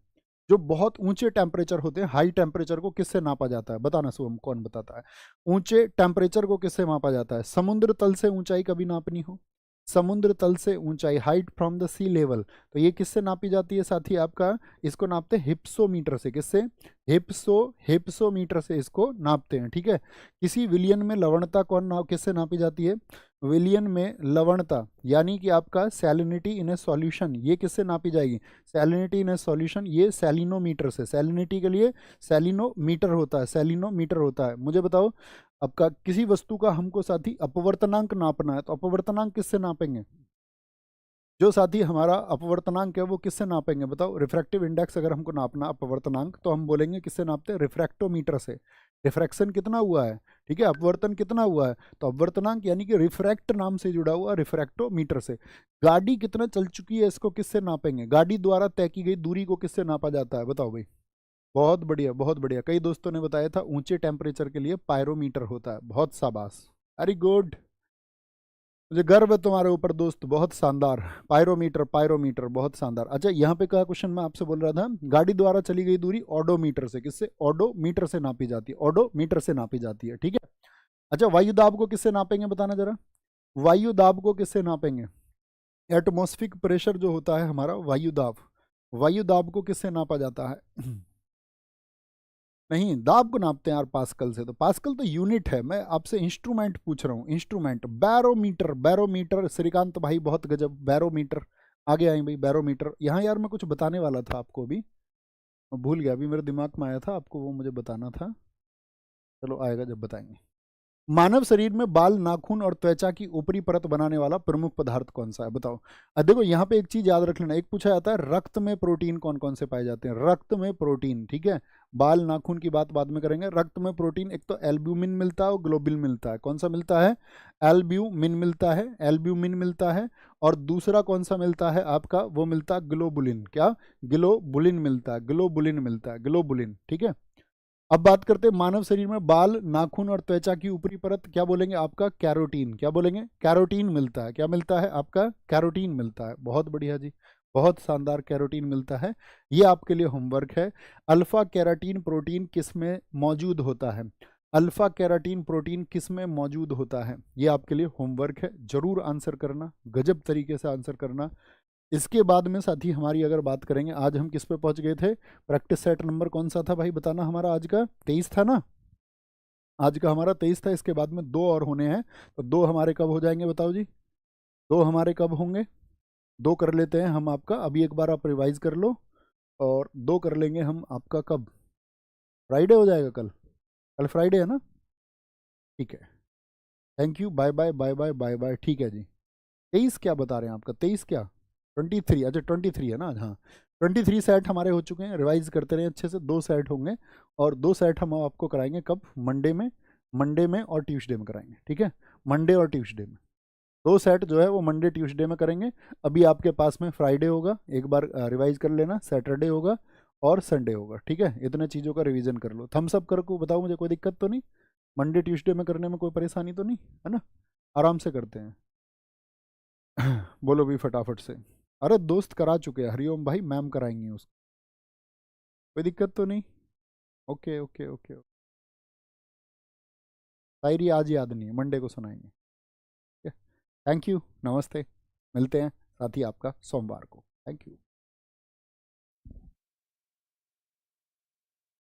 जो बहुत ऊंचे टेम्परेचर होते हैं, हाई टेम्परेचर को किससे नापा जाता है? बताना शुभम, कौन बताता है? ऊंचे टेम्परेचर को किससे मापा जाता है? समुद्र तल से ऊंचाई कभी नापनी हो, समुद्र तल से ऊंचाई, height from the sea level, तो ये किससे नापी जाती है साथी? आपका इसको नापते हैं हिप्सोमीटर से। किससे? हिप्सोमीटर से इसको नापते हैं, ठीक है। किसी विलयन में लवणता किससे नापी जाती है? विलयन में लवणता, यानी कि आपका सैलिनिटी इन ए सॉल्यूशन, ये किससे नापी जाएगी? सैलिनिटी इन ए सॉल्यूशन, ये सैलिनोमीटर से। सैलिनिटी के लिए सैलिनोमीटर होता है, सैलिनोमीटर होता है। मुझे बताओ, आपका किसी वस्तु का हमको साथी अपवर्तनांक नापना है, तो अपवर्तनांक किससे नापेंगे? जो साथी हमारा अपवर्तनांक है वो किससे नापेंगे बताओ? रिफ्रैक्टिव इंडेक्स अगर हमको नापना अपवर्तनांक, तो हम बोलेंगे किससे नापते हैं? रिफ्रैक्टोमीटर से। रिफ्रैक्शन कितना हुआ है, ठीक है, अपवर्तन कितना हुआ है, तो अपवर्तनांक यानी कि रिफ्रैक्ट नाम से जुड़ा हुआ रिफ्रैक्टोमीटर से। गाड़ी कितना चल चुकी है, इसको किससे नापेंगे? गाड़ी द्वारा तय की गई दूरी को किससे नापा जाता है बताओ भाई? बहुत बढ़िया, बहुत बढ़िया। कई दोस्तों ने बताया था ऊंचे टेम्परेचर के लिए पायरोमीटर होता है। बहुत शाबाश, वेरी गुड, मुझे गर्व है तुम्हारे ऊपर दोस्त, बहुत शानदार। पायरोमीटर, पायरोमीटर, बहुत शानदार। अच्छा यहाँ पे क्या क्वेश्चन मैं आपसे बोल रहा था? गाड़ी द्वारा चली गई दूरी ऑडोमीटर से। किससे? ऑडोमीटर से नापी जाती है, ऑडोमीटर से नापी जाती है, ठीक है। अच्छा वायु दाब को किससे नापेंगे बताना जरा? वायु दाब को किससे नापेंगे? एटमॉस्फेरिक प्रेशर जो होता है हमारा, वायु दाब, वायु दाब को किससे नापा जाता है? नहीं, दाब को नापते हैं यार पास्कल से। तो पास्कल तो यूनिट है, मैं आपसे इंस्ट्रूमेंट पूछ रहा हूँ, इंस्ट्रूमेंट। बैरोमीटर, बैरोमीटर, श्रीकांत भाई बहुत गजब, बैरोमीटर। आगे आए भाई, बैरोमीटर। यहाँ यार मैं कुछ बताने वाला था आपको अभी, मैं भूल गया, अभी मेरे दिमाग में आया था, आपको वो मुझे बताना था। चलो आएगा जब बताएंगे। मानव शरीर में बाल, नाखून और त्वचा की ऊपरी परत बनाने वाला प्रमुख पदार्थ कौन सा है बताओ? देखो यहाँ पे एक चीज याद रख लेना, एक पूछा जाता है रक्त में प्रोटीन कौन कौन से पाए जाते हैं? रक्त में प्रोटीन, ठीक है। बाल नाखून की बात बाद में करेंगे। रक्त में प्रोटीन, एक तो एल्ब्यूमिन मिलता है और ग्लोबिन मिलता है। कौन सा मिलता है? एल्ब्यूमिन मिलता है, एल्ब्यूमिन मिलता है। और दूसरा कौन सा मिलता है आपका? वो मिलता है ग्लोबुलिन। क्या? ग्लोबुलिन मिलता है, ग्लोबुलिन मिलता है, ग्लोबुलिन, ठीक है। अब बात करते हैं मानव शरीर में बाल, नाखून और त्वचा की ऊपरी परत, क्या बोलेंगे आपका? कैरोटीन। क्या बोलेंगे? कैरोटीन मिलता है। क्या मिलता है आपका? कैरोटीन मिलता है। बहुत बढ़िया जी, बहुत शानदार, कैरोटीन मिलता है। ये आपके लिए होमवर्क है। अल्फा कैराटीन प्रोटीन किस में मौजूद होता है? अल्फा कैराटीन प्रोटीन किस में मौजूद होता है? ये आपके लिए होमवर्क है, जरूर आंसर करना, गजब तरीके से आंसर करना। इसके बाद में साथी हमारी अगर बात करेंगे, आज हम किस पे पहुंच गए थे? प्रैक्टिस सेट नंबर कौन सा था भाई बताना? हमारा आज का 23 था ना? आज का हमारा 23 था। इसके बाद में दो और होने हैं, तो दो हमारे कब हो जाएंगे बताओ जी? दो हमारे कब होंगे? दो कर लेते हैं हम आपका, अभी एक बार आप रिवाइज कर लो। और दो कर लेंगे हम आपका कब? फ्राइडे हो जाएगा कल, कल फ्राइडे है ना? ठीक है, thank you, bye bye bye bye bye bye. ठीक है जी, 23 क्या बता रहे हैं आपका? 23 क्या? 23, अच्छा 23 है ना आज, हाँ 23 सेट हमारे हो चुके हैं। रिवाइज करते रहे अच्छे से, 2 सेट होंगे और 2 सेट हम आपको कराएंगे कब, मंडे में और ट्यूसडे में कराएंगे, ठीक है, मंडे और ट्यूसडे में 2 सेट जो है वो मंडे ट्यूसडे में करेंगे। अभी आपके पास में फ्राइडे होगा, एक बार रिवाइज कर लेना, सैटरडे होगा और संडे होगा, ठीक है, इतने चीज़ों का रिवीजन कर लो। थम्स अप करके बताओ मुझे, कोई दिक्कत तो नहीं, मंडे ट्यूसडे में करने में कोई परेशानी तो नहीं है ना, आराम से करते हैं। बोलो भी फटाफट से। अरे दोस्त करा चुके हैं हरिओम भाई, मैम कराएंगी उसको, कोई दिक्कत तो नहीं। Okay okay okay. शायरी आज याद नहीं है, मंडे को सुनाएंगे। थैंक यू, नमस्ते, मिलते हैं साथ ही आपका सोमवार को। Thank you.